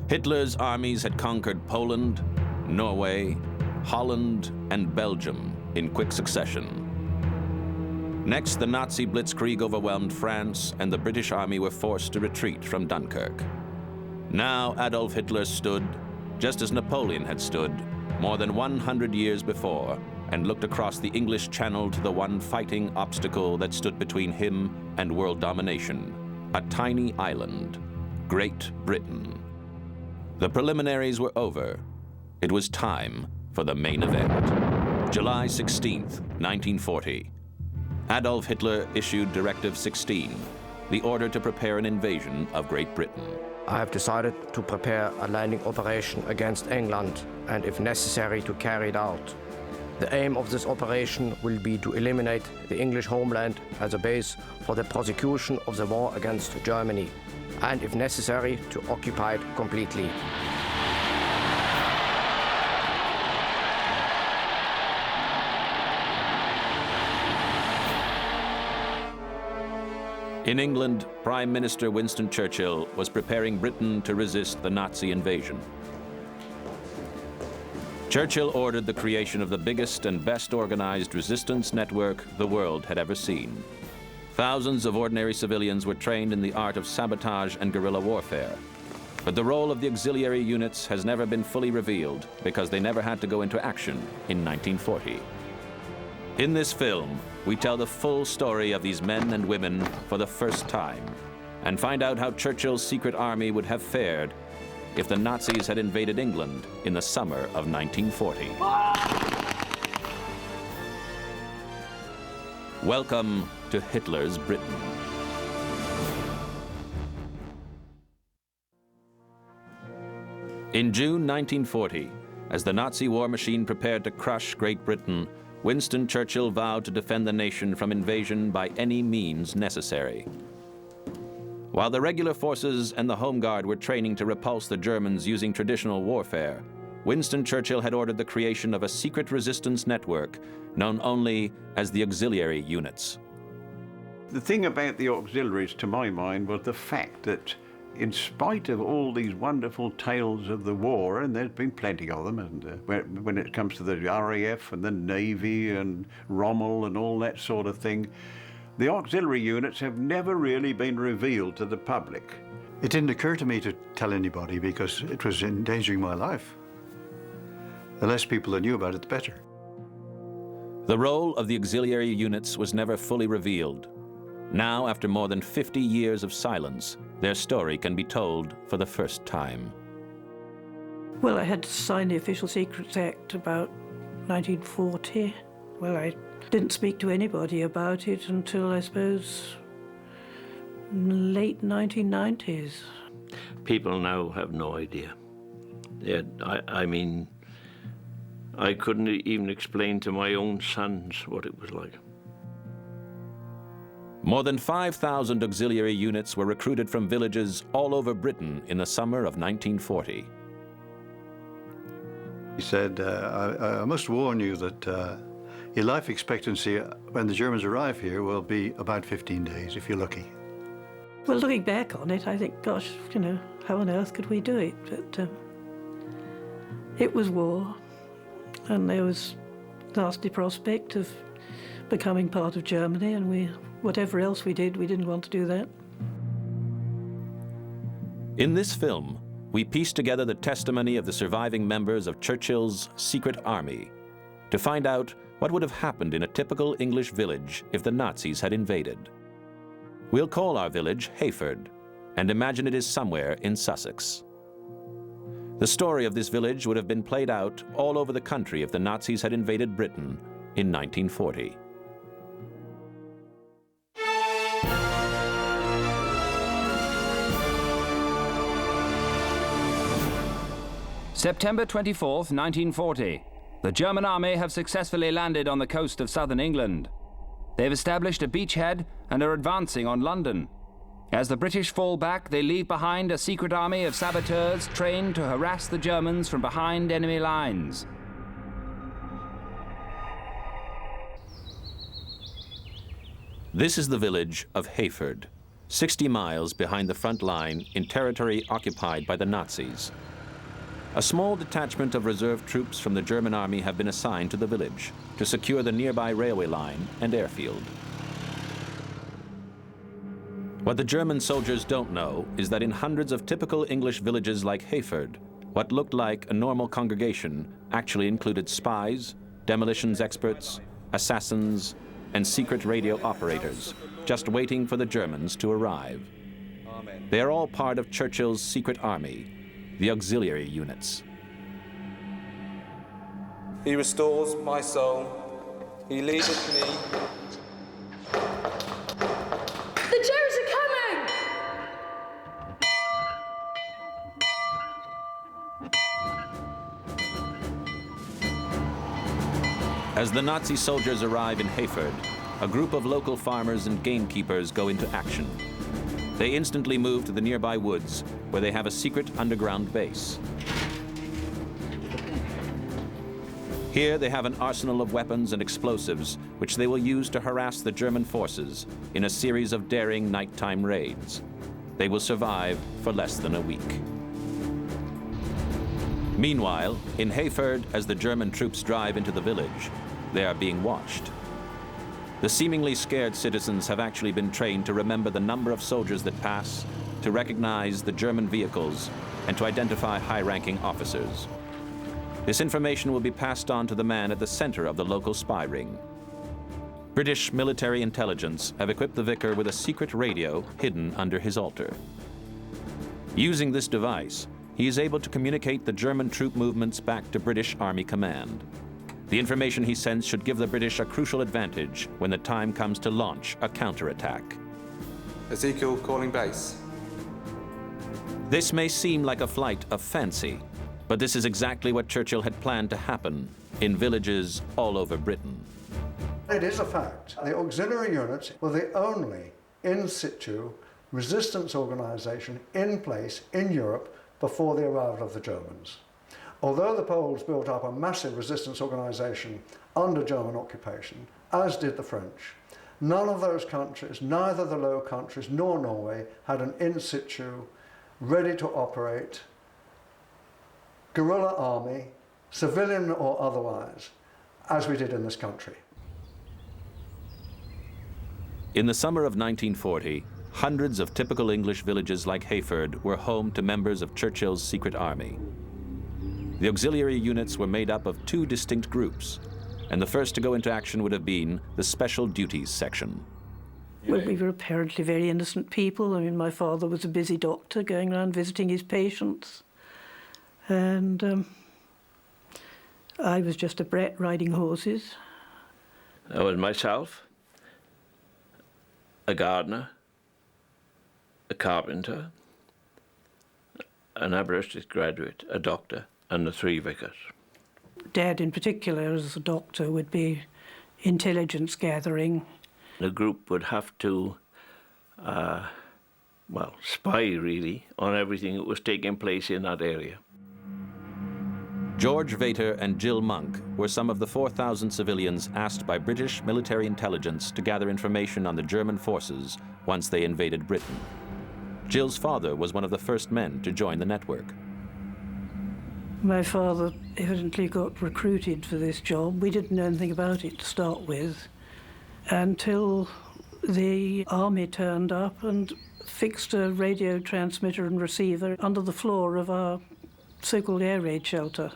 Hitler's armies had conquered Poland, Norway, Holland, and Belgium in quick succession. Next, the Nazi blitzkrieg overwhelmed France, and the British army were forced to retreat from Dunkirk. Now Adolf Hitler stood, just as Napoleon had stood, more than 100 years before, and looked across the English Channel to the one fighting obstacle that stood between him and world domination, a tiny island, Great Britain. The preliminaries were over. It was time for the main event. July 16th, 1940. Adolf Hitler issued Directive 16, the order to prepare an invasion of Great Britain. I have decided to prepare a landing operation against England and, if necessary, to carry it out. The aim of this operation will be to eliminate the English homeland as a base for the prosecution of the war against Germany, and, if necessary, to occupy it completely. In England, Prime Minister Winston Churchill was preparing Britain to resist the Nazi invasion. Churchill ordered the creation of the biggest and best organized resistance network the world had ever seen. Thousands of ordinary civilians were trained in the art of sabotage and guerrilla warfare. But the role of the auxiliary units has never been fully revealed because they never had to go into action in 1940. In this film, we tell the full story of these men and women for the first time and find out how Churchill's secret army would have fared if the Nazis had invaded England in the summer of 1940. Welcome to Hitler's Britain. In June 1940, as the Nazi war machine prepared to crush Great Britain, Winston Churchill vowed to defend the nation from invasion by any means necessary. While the regular forces and the Home Guard were training to repulse the Germans using traditional warfare, Winston Churchill had ordered the creation of a secret resistance network known only as the auxiliary units. The thing about the auxiliaries, to my mind, was the fact that in spite of all these wonderful tales of the war, and there's been plenty of them, and when it comes to the RAF and the Navy and Rommel and all that sort of thing, The auxiliary units have never really been revealed to the public. It didn't occur to me to tell anybody because it was endangering my life. The less people that knew about it, the better. The role of the auxiliary units was never fully revealed. Now, after more than 50 years of silence, their story can be told for the first time. Well, I had to sign the Official Secrets Act about 1940. Well, I didn't speak to anybody about it until, I suppose, late 1990s. People now have no idea. I mean, I couldn't even explain to my own sons what it was like. More than 5,000 auxiliary units were recruited from villages all over Britain in the summer of 1940. He said, I must warn you that your life expectancy when the Germans arrive here will be about 15 days, if you're lucky. Well, looking back on it, I think, gosh, you know, how on earth could we do it? But it was war, and there was the nasty prospect of becoming part of Germany, and whatever else we did, we didn't want to do that. In this film, we piece together the testimony of the surviving members of Churchill's secret army to find out what would have happened in a typical English village if the Nazis had invaded. We'll call our village Hayford and imagine it is somewhere in Sussex. The story of this village would have been played out all over the country if the Nazis had invaded Britain in 1940. September 24th, 1940. The German army have successfully landed on the coast of southern England. They've established a beachhead and are advancing on London. As the British fall back, they leave behind a secret army of saboteurs trained to harass the Germans from behind enemy lines. This is the village of Hayford, 60 miles behind the front line in territory occupied by the Nazis. A small detachment of reserve troops from the German army have been assigned to the village to secure the nearby railway line and airfield. What the German soldiers don't know is that in hundreds of typical English villages like Hayford, what looked like a normal congregation actually included spies, demolitions experts, assassins, and secret radio operators, just waiting for the Germans to arrive. They are all part of Churchill's secret army, the auxiliary units. He restores my soul. He leadeth me. The Jews are coming! As the Nazi soldiers arrive in Hayford, a group of local farmers and gamekeepers go into action. They instantly move to the nearby woods, where they have a secret underground base. Here they have an arsenal of weapons and explosives, which they will use to harass the German forces in a series of daring nighttime raids. They will survive for less than a week. Meanwhile, in Hayford, as the German troops drive into the village, they are being watched. The seemingly scared citizens have actually been trained to remember the number of soldiers that pass, to recognize the German vehicles, and to identify high-ranking officers. This information will be passed on to the man at the center of the local spy ring. British military intelligence have equipped the vicar with a secret radio hidden under his altar. Using this device, he is able to communicate the German troop movements back to British Army Command. The information he sends should give the British a crucial advantage when the time comes to launch a counterattack. Ezekiel calling base. This may seem like a flight of fancy, but this is exactly what Churchill had planned to happen in villages all over Britain. It is a fact. The auxiliary units were the only in situ resistance organisation in place in Europe before the arrival of the Germans. Although the Poles built up a massive resistance organisation under German occupation, as did the French, none of those countries, neither the Low Countries nor Norway, had an in situ, ready to operate guerrilla army, civilian or otherwise, as we did in this country. In the summer of 1940, hundreds of typical English villages like Hayford were home to members of Churchill's secret army. The auxiliary units were made up of two distinct groups, and the first to go into action would have been the Special Duties Section. Well, we were apparently very innocent people. I mean, my father was a busy doctor going around visiting his patients. And I was just a brat riding horses. There was myself, a gardener, a carpenter, an Aberystwyth graduate, a doctor, and the three vicars. Dad, in particular, as a doctor, would be intelligence gathering. The group would have to, spy, really, on everything that was taking place in that area. George Vater and Jill Monk were some of the 4,000 civilians asked by British military intelligence to gather information on the German forces once they invaded Britain. Jill's father was one of the first men to join the network. My father evidently got recruited for this job. We didn't know anything about it to start with until the army turned up and fixed a radio transmitter and receiver under the floor of our so-called air raid shelter.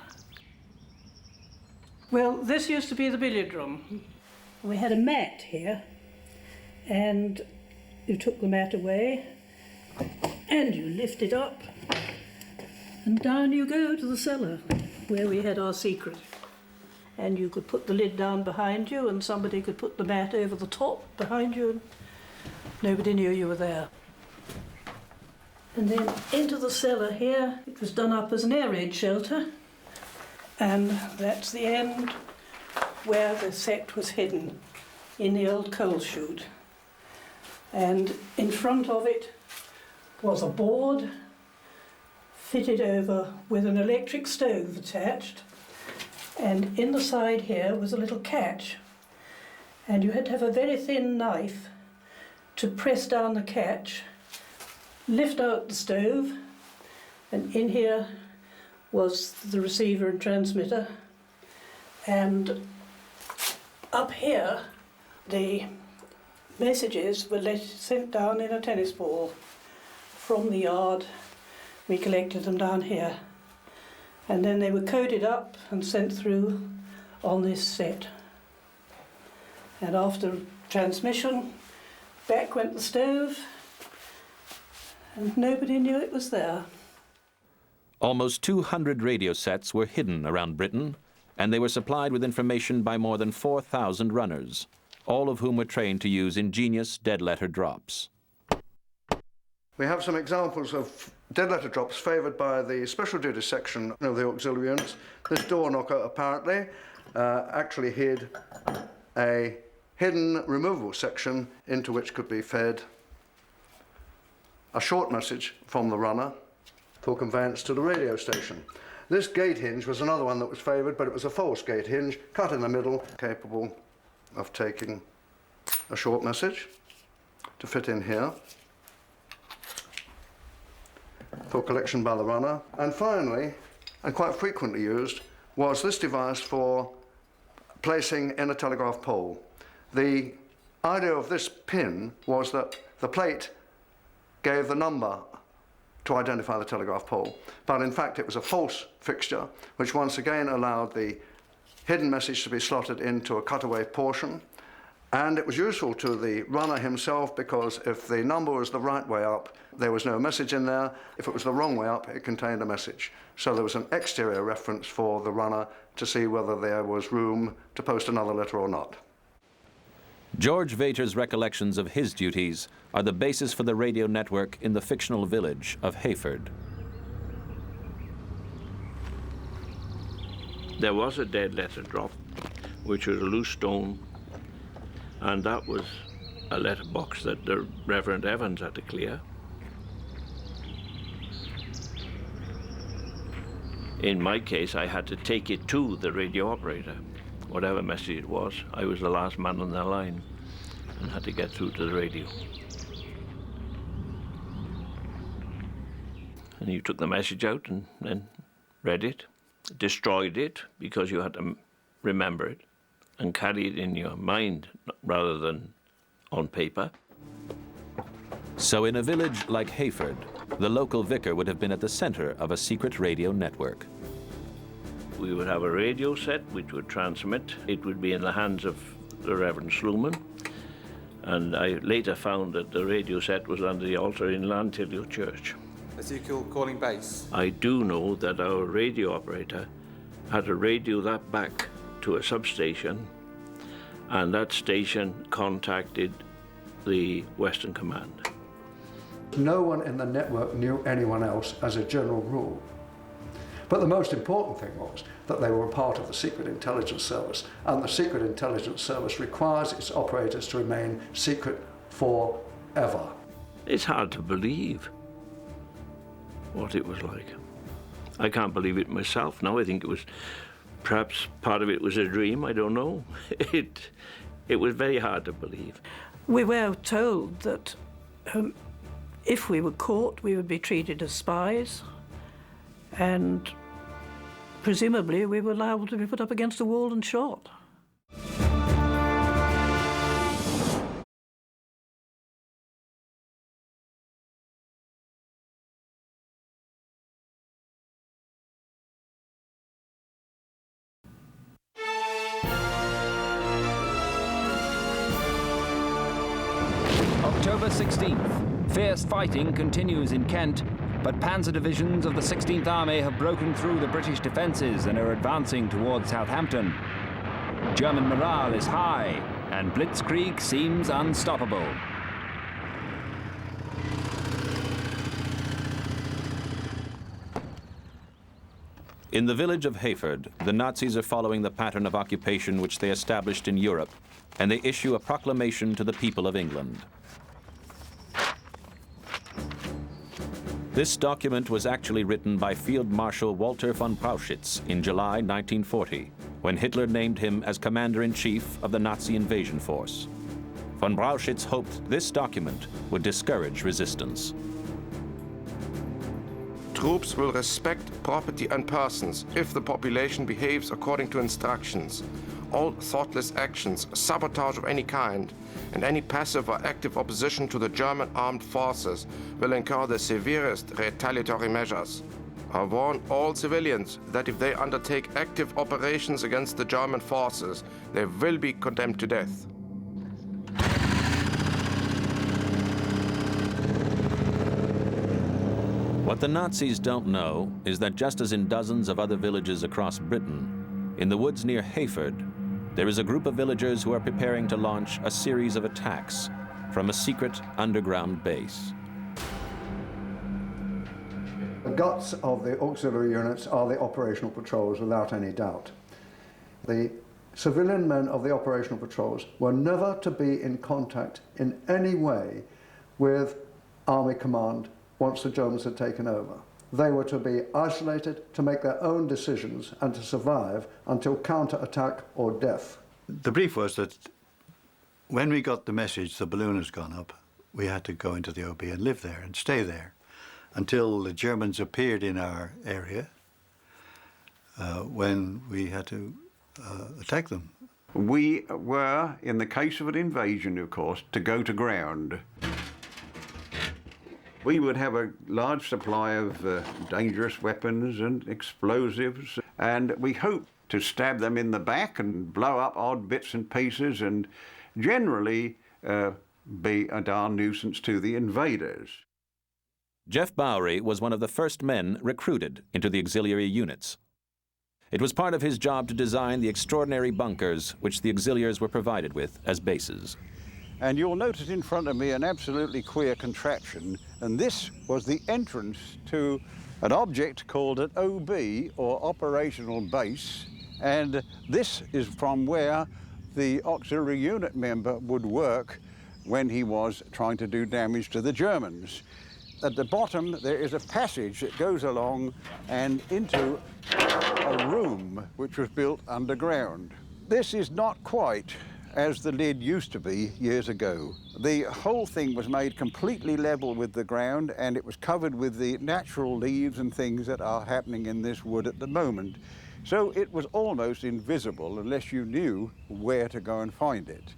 Well, this used to be the billiard room. We had a mat here, and you took the mat away, and you lift it up, and down you go to the cellar, where we had our secret. And you could put the lid down behind you, and somebody could put the mat over the top behind you, and nobody knew you were there. And then into the cellar here, it was done up as an air raid shelter, and that's the end where the set was hidden, in the old coal chute. And in front of it was a board fitted over with an electric stove attached, and in the side here was a little catch, and you had to have a very thin knife to press down the catch, lift out the stove, and in here was the receiver and transmitter, and up here the messages were sent down in a tennis ball from the yard. We collected them down here, and then they were coded up and sent through on this set. And after transmission, back went the stove, and nobody knew it was there. Almost 200 radio sets were hidden around Britain, and they were supplied with information by more than 4,000 runners, all of whom were trained to use ingenious dead-letter drops. We have some examples of dead-letter drops favoured by the Special Duties Section of the auxiliary units. This door knocker apparently actually hid a hidden removable section into which could be fed a short message from the runner for conveyance to the radio station. This gate hinge was another one that was favoured, but it was a false gate hinge, cut in the middle, capable of taking a short message to fit in here for collection by the runner. And finally, and quite frequently used, was this device for placing in a telegraph pole. The idea of this pin was that the plate gave the number to identify the telegraph pole, but in fact it was a false fixture, which once again allowed the hidden message to be slotted into a cutaway portion. And it was useful to the runner himself, because if the number was the right way up, there was no message in there. If it was the wrong way up, it contained a message. So there was an exterior reference for the runner to see whether there was room to post another letter or not. George Vater's recollections of his duties are the basis for the radio network in the fictional village of Hayford. There was a dead letter drop, which was a loose stone, and that was a letterbox that the Reverend Evans had to clear. In my case, I had to take it to the radio operator. Whatever message it was, I was the last man on the line and had to get through to the radio. And you took the message out and then read it, destroyed it because you had to remember it, and carry it in your mind rather than on paper. So in a village like Hayford, the local vicar would have been at the center of a secret radio network. We would have a radio set which would transmit. It would be in the hands of the Reverend Sluman. And I later found that the radio set was under the altar in Llantilio Church. Ezekiel calling base. I do know that our radio operator had to radio that back to a substation, and that station contacted the Western Command. No one in the network knew anyone else as a general rule. But the most important thing was that they were a part of the Secret Intelligence Service, and the Secret Intelligence Service requires its operators to remain secret forever. It's hard to believe what it was like. I can't believe it myself now. I think it was, perhaps part of it was a dream, I don't know. It was very hard to believe. We were told that if we were caught, we would be treated as spies, and presumably we were liable to be put up against a wall and shot. October 16th. Fierce fighting continues in Kent, but panzer divisions of the 16th Army have broken through the British defences and are advancing towards Southampton. German morale is high, and Blitzkrieg seems unstoppable. In the village of Hayford, the Nazis are following the pattern of occupation which they established in Europe, and they issue a proclamation to the people of England. This document was actually written by Field Marshal Walter von Brauchitsch in July 1940, when Hitler named him as Commander-in-Chief of the Nazi invasion force. Von Brauchitsch hoped this document would discourage resistance. Troops will respect property and persons if the population behaves according to instructions. All thoughtless actions, sabotage of any kind, and any passive or active opposition to the German armed forces will incur the severest retaliatory measures. I warn all civilians that if they undertake active operations against the German forces, they will be condemned to death. What the Nazis don't know is that just as in dozens of other villages across Britain, in the woods near Hayford, there is a group of villagers who are preparing to launch a series of attacks from a secret underground base. The guts of the auxiliary units are the operational patrols, without any doubt. The civilian men of the operational patrols were never to be in contact in any way with Army Command once the Germans had taken over. They were to be isolated, to make their own decisions, and to survive until counter-attack or death. The brief was that when we got the message the balloon has gone up, we had to go into the OB and live there and stay there until the Germans appeared in our area, when we had to attack them. We were, in the case of an invasion, of course, to go to ground. We would have a large supply of dangerous weapons and explosives, and we hoped to stab them in the back and blow up odd bits and pieces and generally be a darn nuisance to the invaders. Jeff Bowery was one of the first men recruited into the auxiliary units. It was part of his job to design the extraordinary bunkers which the auxiliaries were provided with as bases. And you'll notice in front of me an absolutely queer contraption, and this was the entrance to an object called an OB, or operational base, and this is from where the auxiliary unit member would work when he was trying to do damage to the Germans. At the bottom there is a passage that goes along and into a room which was built underground. This is not quite as the lid used to be years ago. The whole thing was made completely level with the ground, and it was covered with the natural leaves and things that are happening in this wood at the moment. So it was almost invisible unless you knew where to go and find it.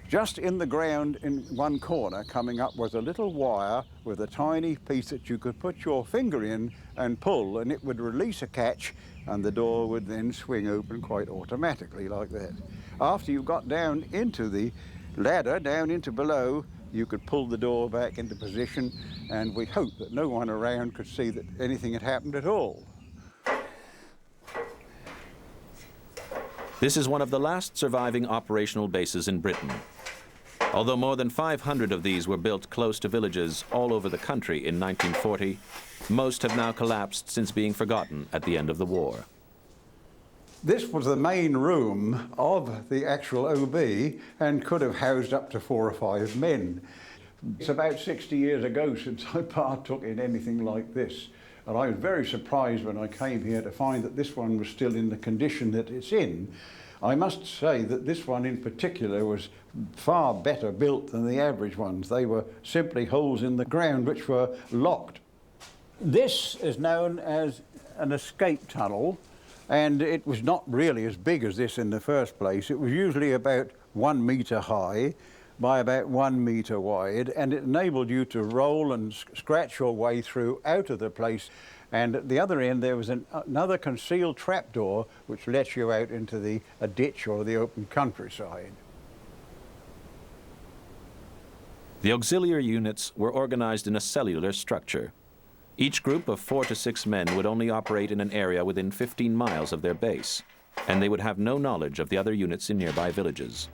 Just in the ground in one corner coming up was a little wire with a tiny piece that you could put your finger in and pull, and it would release a catch, and the door would then swing open quite automatically like that. After you got down into the ladder, down into below, you could pull the door back into position, and we hoped that no one around could see that anything had happened at all. This is one of the last surviving operational bases in Britain. Although more than 500 of these were built close to villages all over the country in 1940, most have now collapsed since being forgotten at the end of the war. This was the main room of the actual OB and could have housed up to 4 or 5 men. It's about 60 years ago since I partook in anything like this, and I was very surprised when I came here to find that this one was still in the condition that it's in. I must say that this one in particular was far better built than the average ones. They were simply holes in the ground which were locked. This is known as an escape tunnel, and it was not really as big as this in the first place. It was usually about 1 metre high by about 1 metre wide, and it enabled you to roll and scratch your way through out of the place. And at the other end there was another concealed trapdoor which let you out into a ditch or the open countryside. The auxiliary units were organized in a cellular structure. Each group of 4 to 6 men would only operate in an area within 15 miles of their base, and they would have no knowledge of the other units in nearby villages.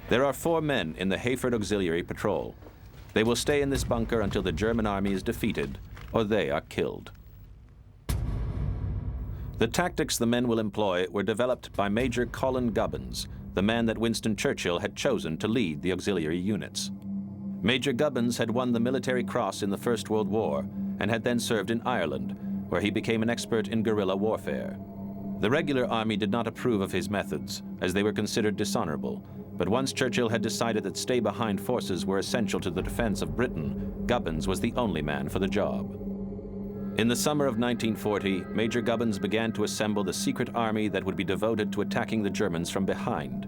There are 4 men in the Hayford Auxiliary Patrol. They will stay in this bunker until the German army is defeated or they are killed. The tactics the men will employ were developed by Major Colin Gubbins, the man that Winston Churchill had chosen to lead the auxiliary units. Major Gubbins had won the Military Cross in the First World War and had then served in Ireland, where he became an expert in guerrilla warfare. The regular army did not approve of his methods, as they were considered dishonorable, but once Churchill had decided that stay-behind forces were essential to the defense of Britain, Gubbins was the only man for the job. In the summer of 1940, Major Gubbins began to assemble the secret army that would be devoted to attacking the Germans from behind.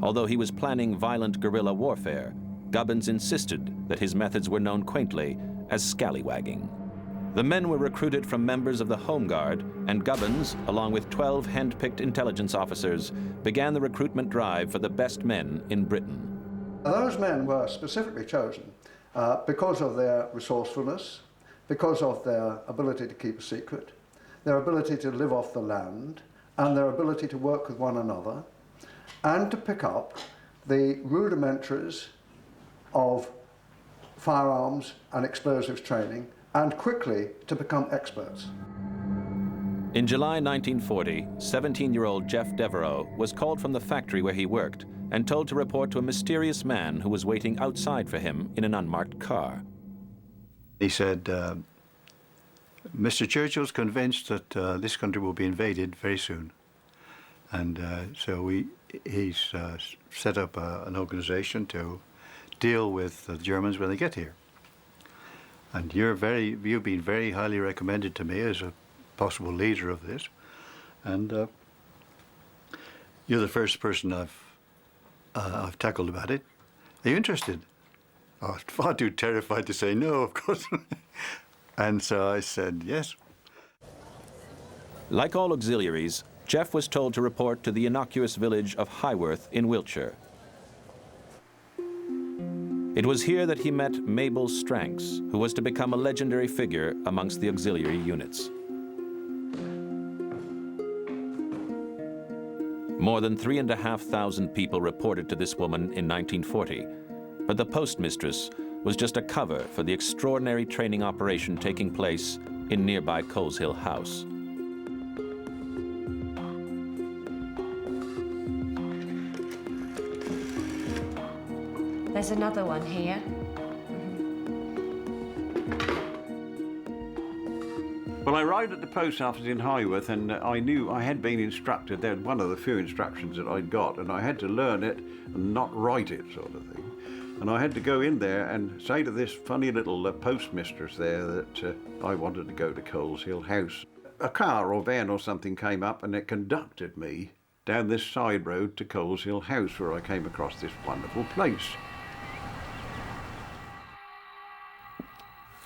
Although he was planning violent guerrilla warfare, Gubbins insisted that his methods were known quaintly as scallywagging. The men were recruited from members of the Home Guard, and Gubbins, along with 12 hand-picked intelligence officers, began the recruitment drive for the best men in Britain. Those men were specifically chosen because of their resourcefulness, because of their ability to keep a secret, their ability to live off the land, and their ability to work with one another, and to pick up the rudimentaries of firearms and explosives training, and quickly to become experts. In July 1940, 17-year-old Jeff Devereaux was called from the factory where he worked and told to report to a mysterious man who was waiting outside for him in an unmarked car. He said, Mr. Churchill's convinced that this country will be invaded very soon. And so he's set up an organization to deal with the Germans when they get here. And you've been very highly recommended to me as a possible leader of this. And you're the first person I've tackled about it. Are you interested? I was far too terrified to say no, of course. And so I said yes. Like all auxiliaries, Jeff was told to report to the innocuous village of Highworth in Wiltshire. It was here that he met Mabel Stranks, who was to become a legendary figure amongst the auxiliary units. More than 3,500 people reported to this woman in 1940, but the postmistress was just a cover for the extraordinary training operation taking place in nearby Coleshill House. There's another one here. Well, I arrived at the post office in Highworth, and I knew I had been instructed. That one of the few instructions that I'd got, and I had to learn it and not write it, sort of thing. And I had to go in there and say to this funny little postmistress there that I wanted to go to Coleshill House. A car or van or something came up, and it conducted me down this side road to Coleshill House, where I came across this wonderful place.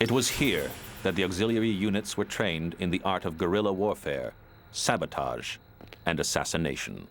It was here that the auxiliary units were trained in the art of guerrilla warfare, sabotage, and assassination.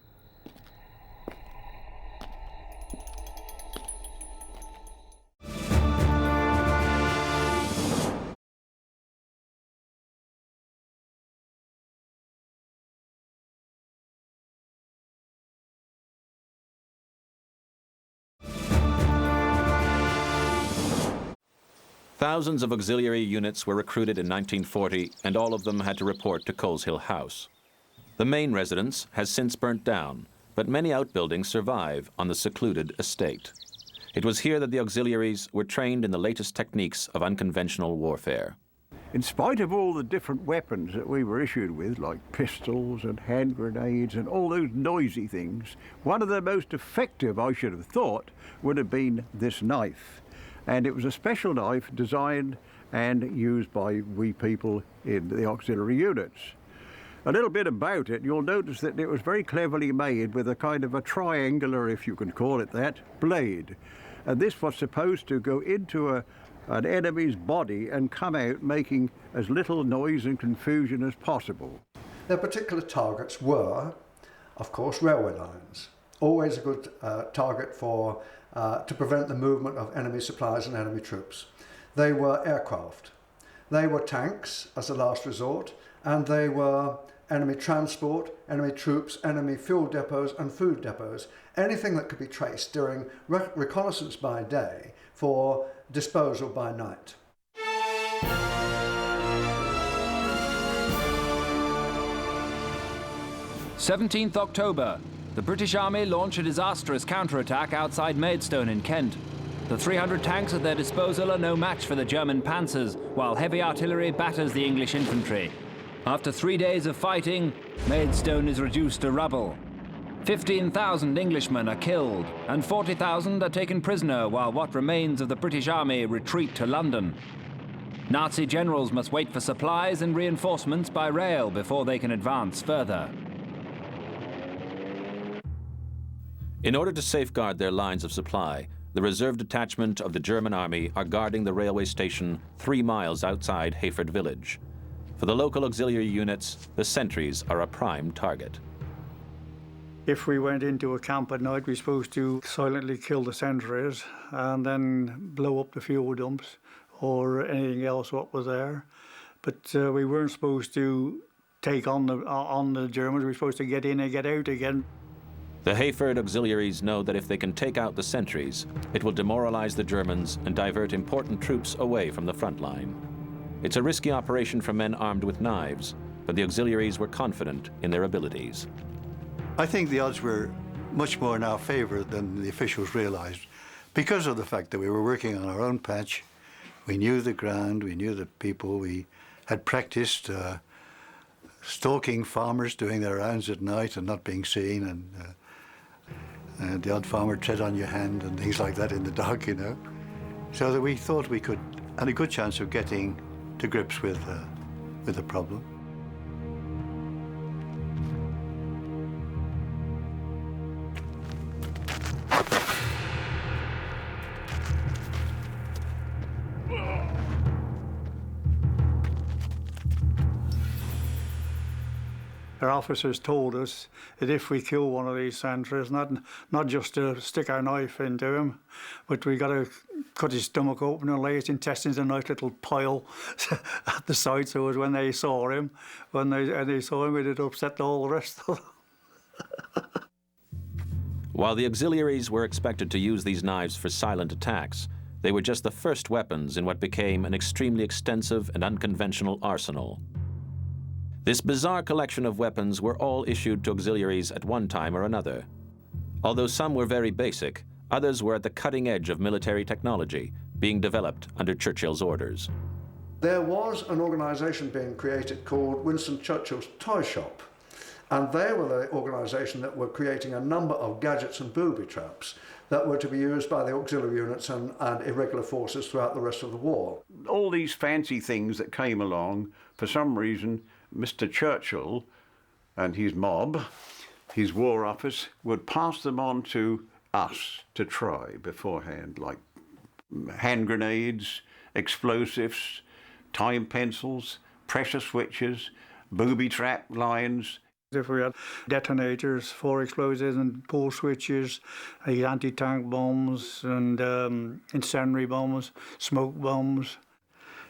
Thousands of auxiliary units were recruited in 1940, and all of them had to report to Coleshill House. The main residence has since burnt down, but many outbuildings survive on the secluded estate. It was here that the auxiliaries were trained in the latest techniques of unconventional warfare. In spite of all the different weapons that we were issued with, like pistols and hand grenades and all those noisy things, one of the most effective, I should have thought, would have been this knife. And it was a special knife designed and used by we people in the auxiliary units. A little bit about it, you'll notice that it was very cleverly made with a kind of a triangular, if you can call it that, blade. And this was supposed to go into an enemy's body and come out making as little noise and confusion as possible. Their particular targets were, of course, railway lines. Always a good target for to prevent the movement of enemy supplies and enemy troops. They were aircraft. They were tanks as a last resort, and they were enemy transport, enemy troops, enemy fuel depots and food depots. Anything that could be traced during reconnaissance by day for disposal by night. "17th October. The British Army launch a disastrous counterattack outside Maidstone in Kent. The 300 tanks at their disposal are no match for the German panzers, while heavy artillery batters the English infantry. After 3 days of fighting, Maidstone is reduced to rubble. 15,000 Englishmen are killed, and 40,000 are taken prisoner while what remains of the British Army retreat to London. Nazi generals must wait for supplies and reinforcements by rail before they can advance further." In order to safeguard their lines of supply, the reserve detachment of the German army are guarding the railway station 3 miles outside Hayford village. For the local auxiliary units, the sentries are a prime target. If we went into a camp at night, we were supposed to silently kill the sentries and then blow up the fuel dumps or anything else what was there. But we weren't supposed to take on the Germans. We were supposed to get in and get out again. The Hayford auxiliaries know that if they can take out the sentries, it will demoralize the Germans and divert important troops away from the front line. It's a risky operation for men armed with knives, but the auxiliaries were confident in their abilities. I think the odds were much more in our favour than the officials realised, because of the fact that we were working on our own patch. We knew the ground, we knew the people, we had practiced stalking farmers doing their rounds at night and not being seen, and the odd farmer tread on your hand and things like that in the dark, you know. So that we thought we had a good chance of getting to grips with the problem. Our officers told us that if we kill one of these sentries, not just to stick our knife into him, but we got to cut his stomach open and lay his intestines in a nice little pile at the side. So it was when they saw him, it upset all the rest of them. While the auxiliaries were expected to use these knives for silent attacks, they were just the first weapons in what became an extremely extensive and unconventional arsenal. This bizarre collection of weapons were all issued to auxiliaries at one time or another. Although some were very basic, others were at the cutting edge of military technology, being developed under Churchill's orders. There was an organisation being created called Winston Churchill's Toy Shop, and they were the organisation that were creating a number of gadgets and booby traps that were to be used by the auxiliary units and irregular forces throughout the rest of the war. All these fancy things that came along, for some reason, Mr. Churchill and his mob his War Office would pass them on to us to try beforehand, like hand grenades, explosives, time pencils, pressure switches, booby trap lines. If we had detonators, 4 explosives and pull switches, anti-tank bombs and incendiary bombs, smoke bombs.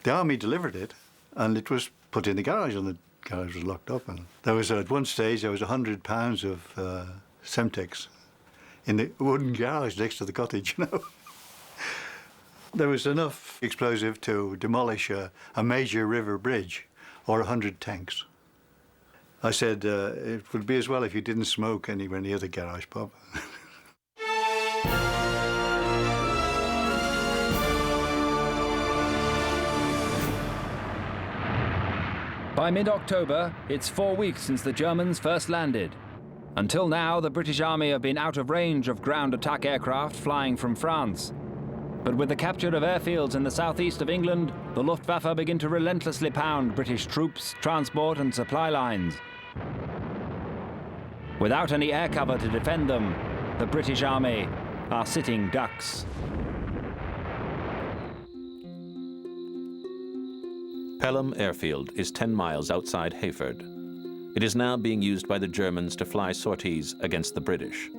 The army delivered it, and it was put in the garage, and the garage was locked up. And there was, at one stage, there was 100 pounds of Semtex in the wooden garage next to the cottage, you know. There was enough explosive to demolish a major river bridge or 100 tanks. I said it would be as well if you didn't smoke anywhere near the garage pub. By mid-October, it's 4 weeks since the Germans first landed. Until now, the British Army have been out of range of ground attack aircraft flying from France. But with the capture of airfields in the southeast of England, the Luftwaffe begin to relentlessly pound British troops, transport and supply lines. Without any air cover to defend them, the British Army are sitting ducks. Pelham Airfield is 10 miles outside Hayford. It is now being used by the Germans to fly sorties against the British.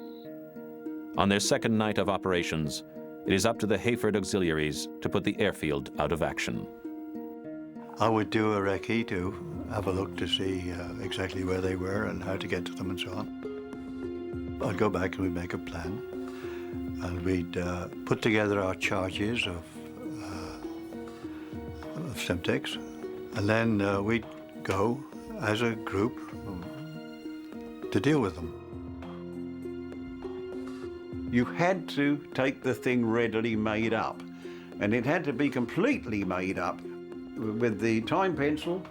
On their second night of operations, it is up to the Hayford auxiliaries to put the airfield out of action. I would do a recce to have a look to see exactly where they were and how to get to them and so on. I'd go back and we'd make a plan, and we'd put together our charges of Semtex, and then we'd go as a group to deal with them. You had to take the thing readily made up, and it had to be completely made up with the time pencil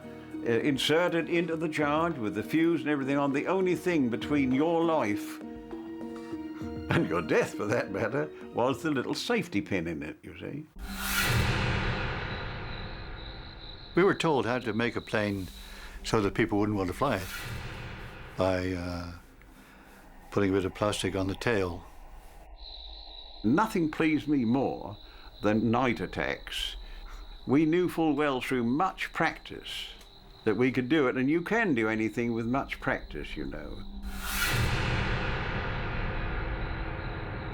inserted into the charge with the fuse and everything on. The only thing between your life and your death, for that matter, was the little safety pin in it, you see. We were told how to make a plane so that people wouldn't want to fly it by putting a bit of plastic on the tail. Nothing pleased me more than night attacks. We knew full well through much practice that we could do it, and you can do anything with much practice, you know.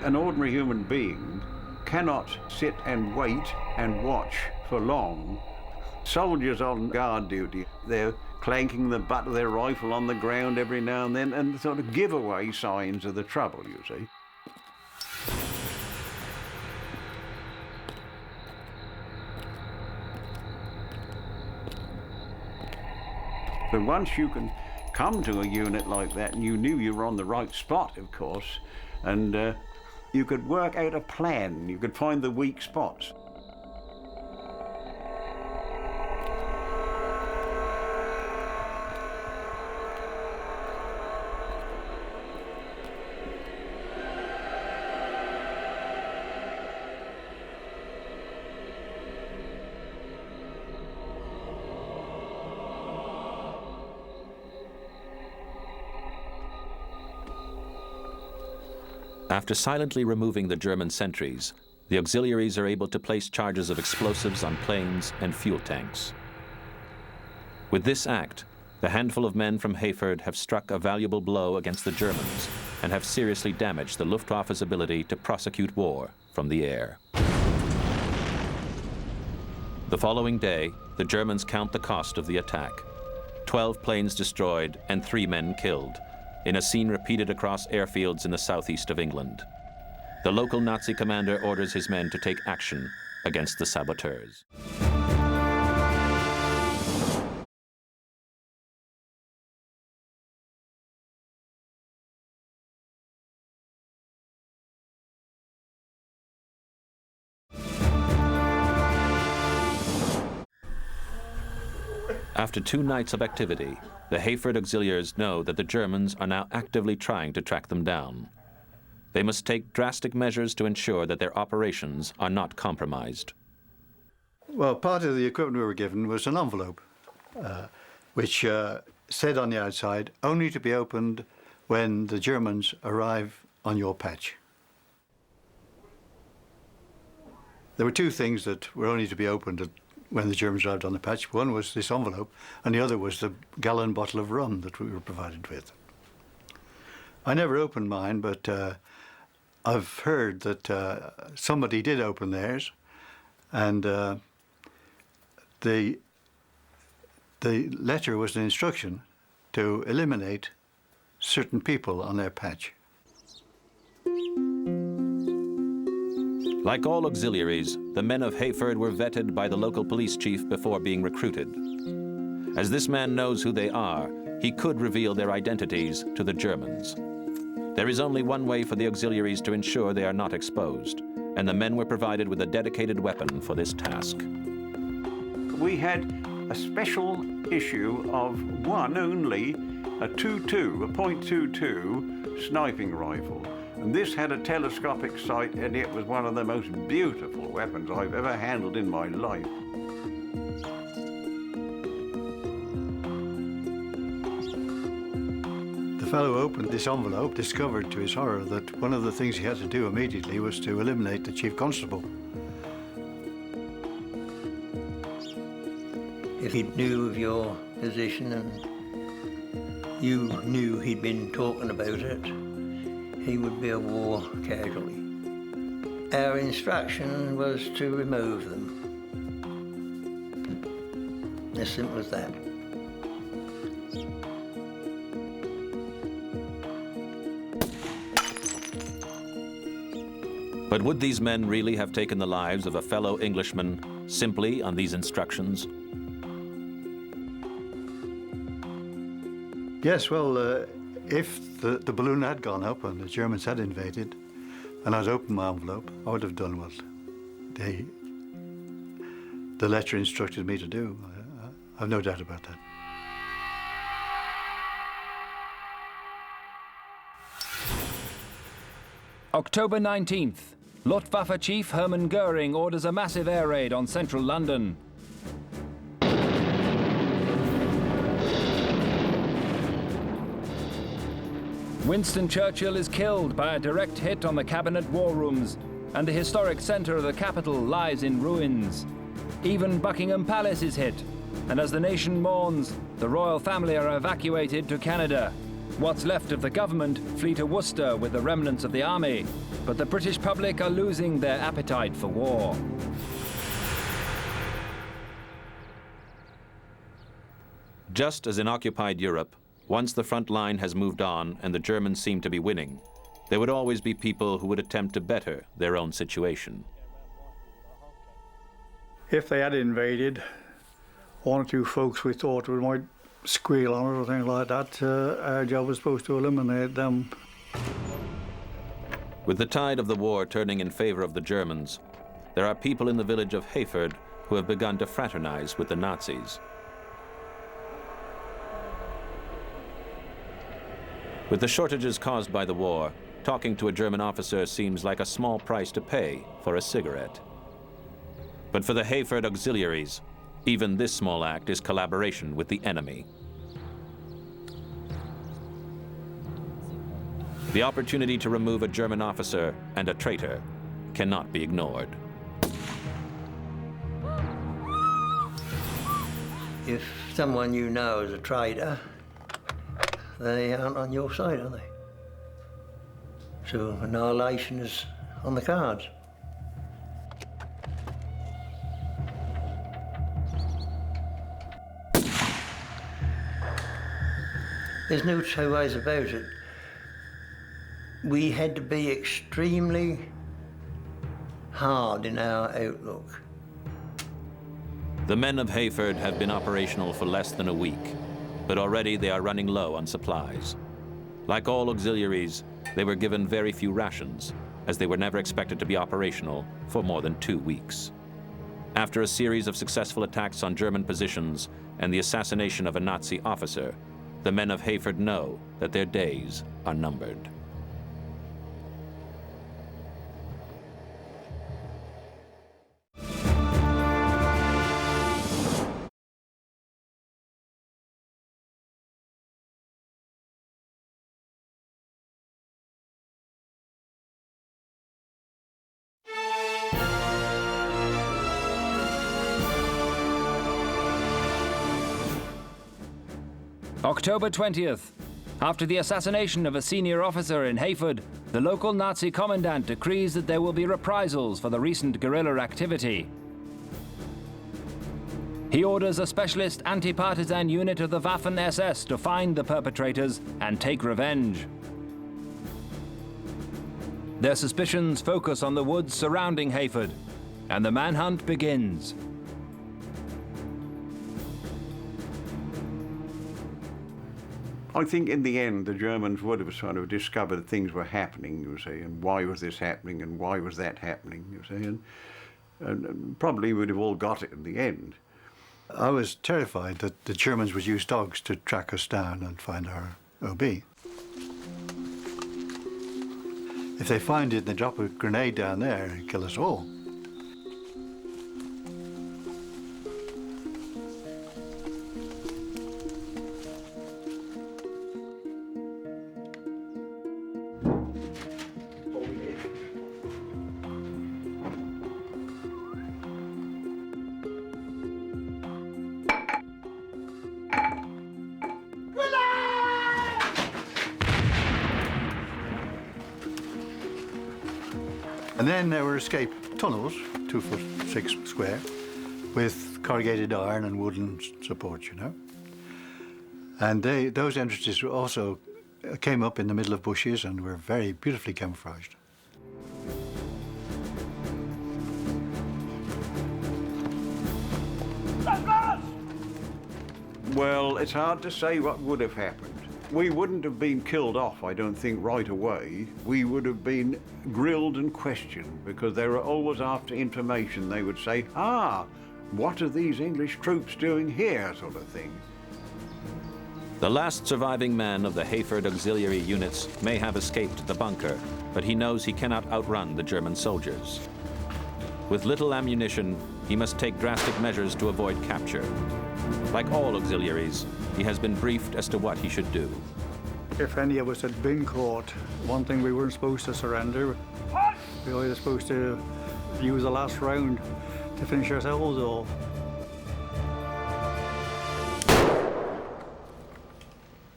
An ordinary human being cannot sit and wait and watch for long. Soldiers on guard duty, they're clanking the butt of their rifle on the ground every now and then, and sort of giveaway signs of the trouble, you see. But once you can come to a unit like that, and you knew you were on the right spot, of course, and you could work out a plan, you could find the weak spots. After silently removing the German sentries, the auxiliaries are able to place charges of explosives on planes and fuel tanks. With this act, the handful of men from Hayford have struck a valuable blow against the Germans and have seriously damaged the Luftwaffe's ability to prosecute war from the air. The following day, the Germans count the cost of the attack. 12 planes destroyed and 3 men killed, in a scene repeated across airfields in the southeast of England. The local Nazi commander orders his men to take action against the saboteurs. After 2 nights of activity, the Hayford auxiliaries know that the Germans are now actively trying to track them down. They must take drastic measures to ensure that their operations are not compromised. Well, part of the equipment we were given was an envelope, which said on the outside, only to be opened when the Germans arrive on your patch. There were two things that were only to be opened when the Germans arrived on the patch. One was this envelope, and the other was the gallon bottle of rum that we were provided with. I never opened mine, but I've heard that somebody did open theirs, and the letter was an instruction to eliminate certain people on their patch. Like all auxiliaries, the men of Hayford were vetted by the local police chief before being recruited. As this man knows who they are, he could reveal their identities to the Germans. There is only one way for the auxiliaries to ensure they are not exposed, and the men were provided with a dedicated weapon for this task. We had a special issue of one only, a .22 sniping rifle. And this had a telescopic sight, and it was one of the most beautiful weapons I've ever handled in my life. The fellow who opened this envelope discovered to his horror that one of the things he had to do immediately was to eliminate the chief constable. If he knew of your position and you knew he'd been talking about it, he would be a war casualty. Our instruction was to remove them. As simple as that. But would these men really have taken the lives of a fellow Englishman simply on these instructions? Yes, well, if the balloon had gone up and the Germans had invaded, and I'd opened my envelope, I would have done what the letter instructed me to do. I've no doubt about that. October 19th, Luftwaffe Chief Hermann Goering orders a massive air raid on central London. Winston Churchill is killed by a direct hit on the cabinet war rooms, and the historic centre of the capital lies in ruins. Even Buckingham Palace is hit, and as the nation mourns, the royal family are evacuated to Canada. What's left of the government flee to Worcester with the remnants of the army, but the British public are losing their appetite for war. Just as in occupied Europe, once the front line has moved on and the Germans seem to be winning, there would always be people who would attempt to better their own situation. If they had invaded, one or two folks we thought we might squeal on it or things like that, our job was supposed to eliminate them. With the tide of the war turning in favor of the Germans, there are people in the village of Hayford who have begun to fraternize with the Nazis. With the shortages caused by the war, talking to a German officer seems like a small price to pay for a cigarette. But for the Hayford auxiliaries, even this small act is collaboration with the enemy. The opportunity to remove a German officer and a traitor cannot be ignored. If someone you know is a traitor, they aren't on your side, are they? So annihilation is on the cards. There's no two ways about it. We had to be extremely hard in our outlook. The men of Hayford have been operational for less than a week, but already they are running low on supplies. Like all auxiliaries, they were given very few rations, as they were never expected to be operational for more than 2 weeks. After a series of successful attacks on German positions and the assassination of a Nazi officer, the men of Hayford know that their days are numbered. October 20th. After the assassination of a senior officer in Hayford, the local Nazi commandant decrees that there will be reprisals for the recent guerrilla activity. He orders a specialist anti-partisan unit of the Waffen-SS to find the perpetrators and take revenge. Their suspicions focus on the woods surrounding Hayford, and the manhunt begins. I think in the end the Germans would have sort of discovered that things were happening, you see, and why was this happening and why was that happening, you see, and probably would have all got it in the end. I was terrified that the Germans would use dogs to track us down and find our OB. If they find it and they drop a grenade down there and kill us all. And then there were escape tunnels, 2'6" square, with corrugated iron and wooden supports, you know. And those entrances also came up in the middle of bushes and were very beautifully camouflaged. Well, it's hard to say what would have happened. We wouldn't have been killed off, I don't think, right away. We would have been grilled and questioned because they were always after information. They would say, what are these English troops doing here, sort of thing. The last surviving man of the Hayford auxiliary units may have escaped the bunker, but he knows he cannot outrun the German soldiers. With little ammunition, he must take drastic measures to avoid capture. Like all auxiliaries, he has been briefed as to what he should do. If any of us had been caught, one thing we weren't supposed to surrender. We were either supposed to use the last round to finish ourselves off.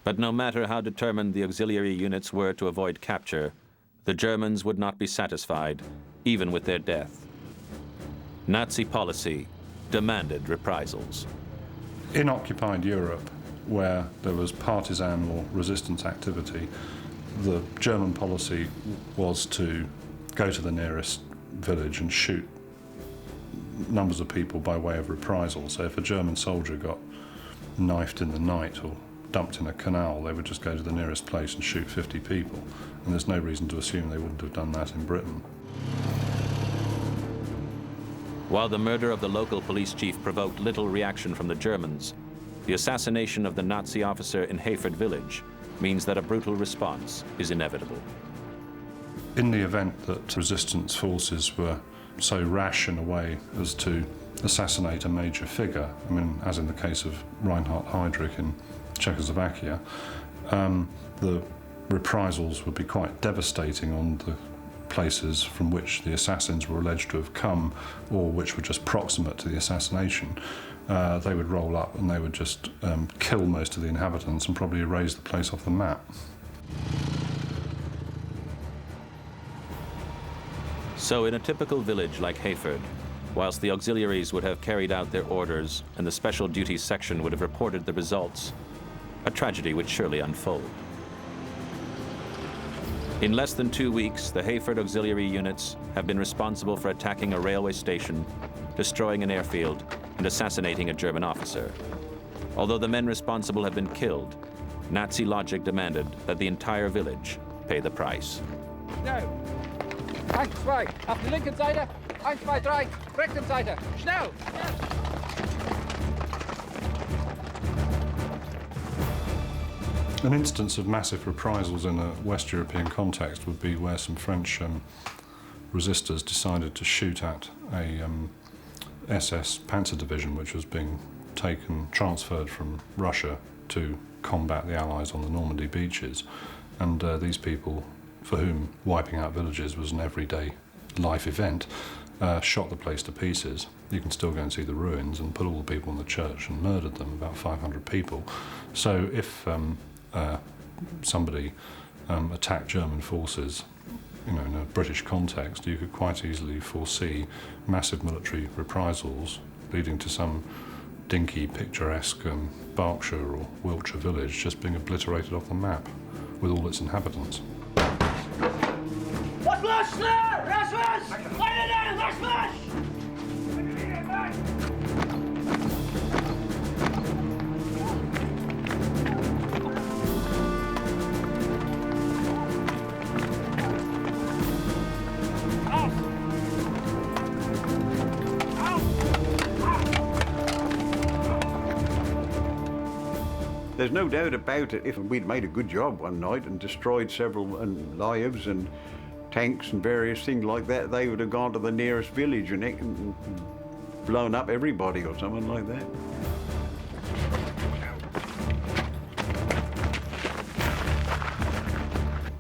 But no matter how determined the auxiliary units were to avoid capture, the Germans would not be satisfied, even with their death. Nazi policy demanded reprisals. In occupied Europe, where there was partisan or resistance activity, the German policy was to go to the nearest village and shoot numbers of people by way of reprisal. So if a German soldier got knifed in the night or dumped in a canal, they would just go to the nearest place and shoot 50 people. And there's no reason to assume they wouldn't have done that in Britain. While the murder of the local police chief provoked little reaction from the Germans, the assassination of the Nazi officer in Hayford village means that a brutal response is inevitable. In the event that resistance forces were so rash in a way as to assassinate a major figure, I mean, as in the case of Reinhard Heydrich in Czechoslovakia, the reprisals would be quite devastating on the places from which the assassins were alleged to have come or which were just proximate to the assassination. They would roll up and they would just kill most of the inhabitants and probably erase the place off the map. So in a typical village like Hayford, whilst the auxiliaries would have carried out their orders and the special duties section would have reported the results, a tragedy would surely unfold. In less than 2 weeks, the Hayford auxiliary units have been responsible for attacking a railway station, destroying an airfield, and assassinating a German officer. Although the men responsible have been killed, Nazi logic demanded that the entire village pay the price. Schnell! 1, 2, auf die linken Seite, 1, 2, 3, rechten Seite, schnell! An instance of massive reprisals in a West European context would be where some French resistors decided to shoot at a SS Panzer division which was being transferred from Russia to combat the Allies on the Normandy beaches. And these people, for whom wiping out villages was an everyday life event, shot the place to pieces. You can still go and see the ruins, and put all the people in the church and murdered them, about 500 people. So if somebody attacked German forces, in a British context, you could quite easily foresee massive military reprisals leading to some dinky, picturesque Berkshire or Wiltshire village just being obliterated off the map with all its inhabitants. Was los, schnell! Raus, Meine was los! There's no doubt about it, if we'd made a good job one night and destroyed several lives and tanks and various things like that, they would have gone to the nearest village and blown up everybody or something like that.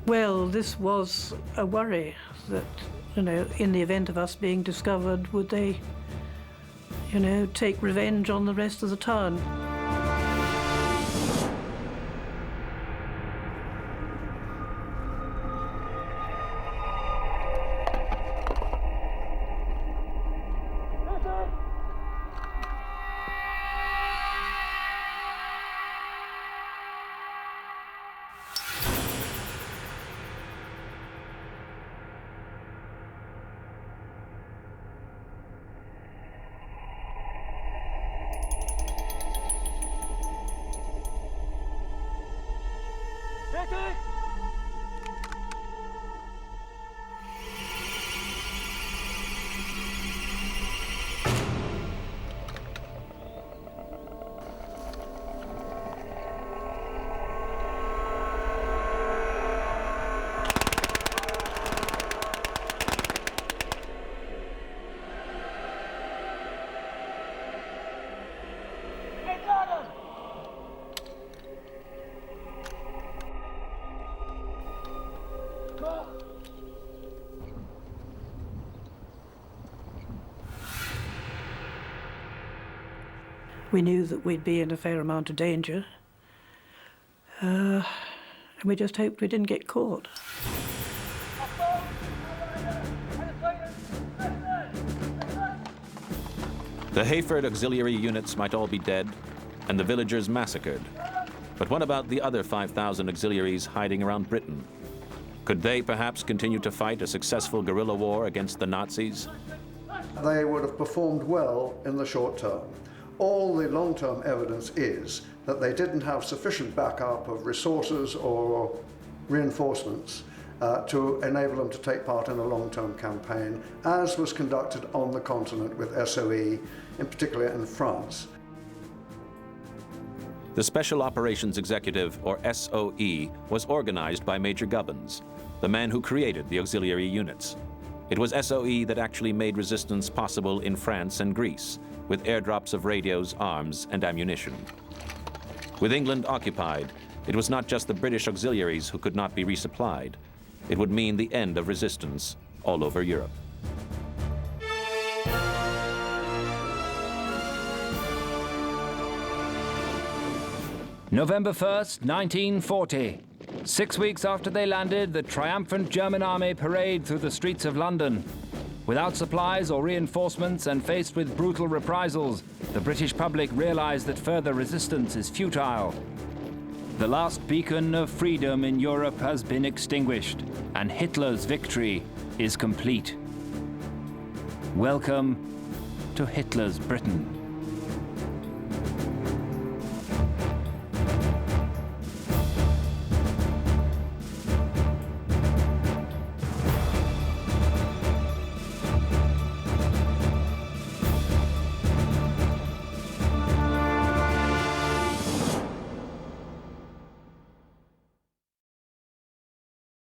Well, this was a worry that, in the event of us being discovered, would they, take revenge on the rest of the town? We knew that we'd be in a fair amount of danger, and we just hoped we didn't get caught. The Hayford auxiliary units might all be dead, and the villagers massacred. But what about the other 5,000 auxiliaries hiding around Britain? Could they perhaps continue to fight a successful guerrilla war against the Nazis? They would have performed well in the short term. All the long-term evidence is that they didn't have sufficient backup of resources or reinforcements to enable them to take part in a long-term campaign, as was conducted on the continent with SOE, in particular in France. The Special Operations Executive, or SOE, was organized by Major Gubbins, the man who created the auxiliary units. It was SOE that actually made resistance possible in France and Greece, with airdrops of radios, arms, and ammunition. With England occupied, it was not just the British auxiliaries who could not be resupplied. It would mean the end of resistance all over Europe. November 1st, 1940. 6 weeks after they landed, the triumphant German army parade through the streets of London. Without supplies or reinforcements and faced with brutal reprisals, the British public realized that further resistance is futile. The last beacon of freedom in Europe has been extinguished, and Hitler's victory is complete. Welcome to Hitler's Britain.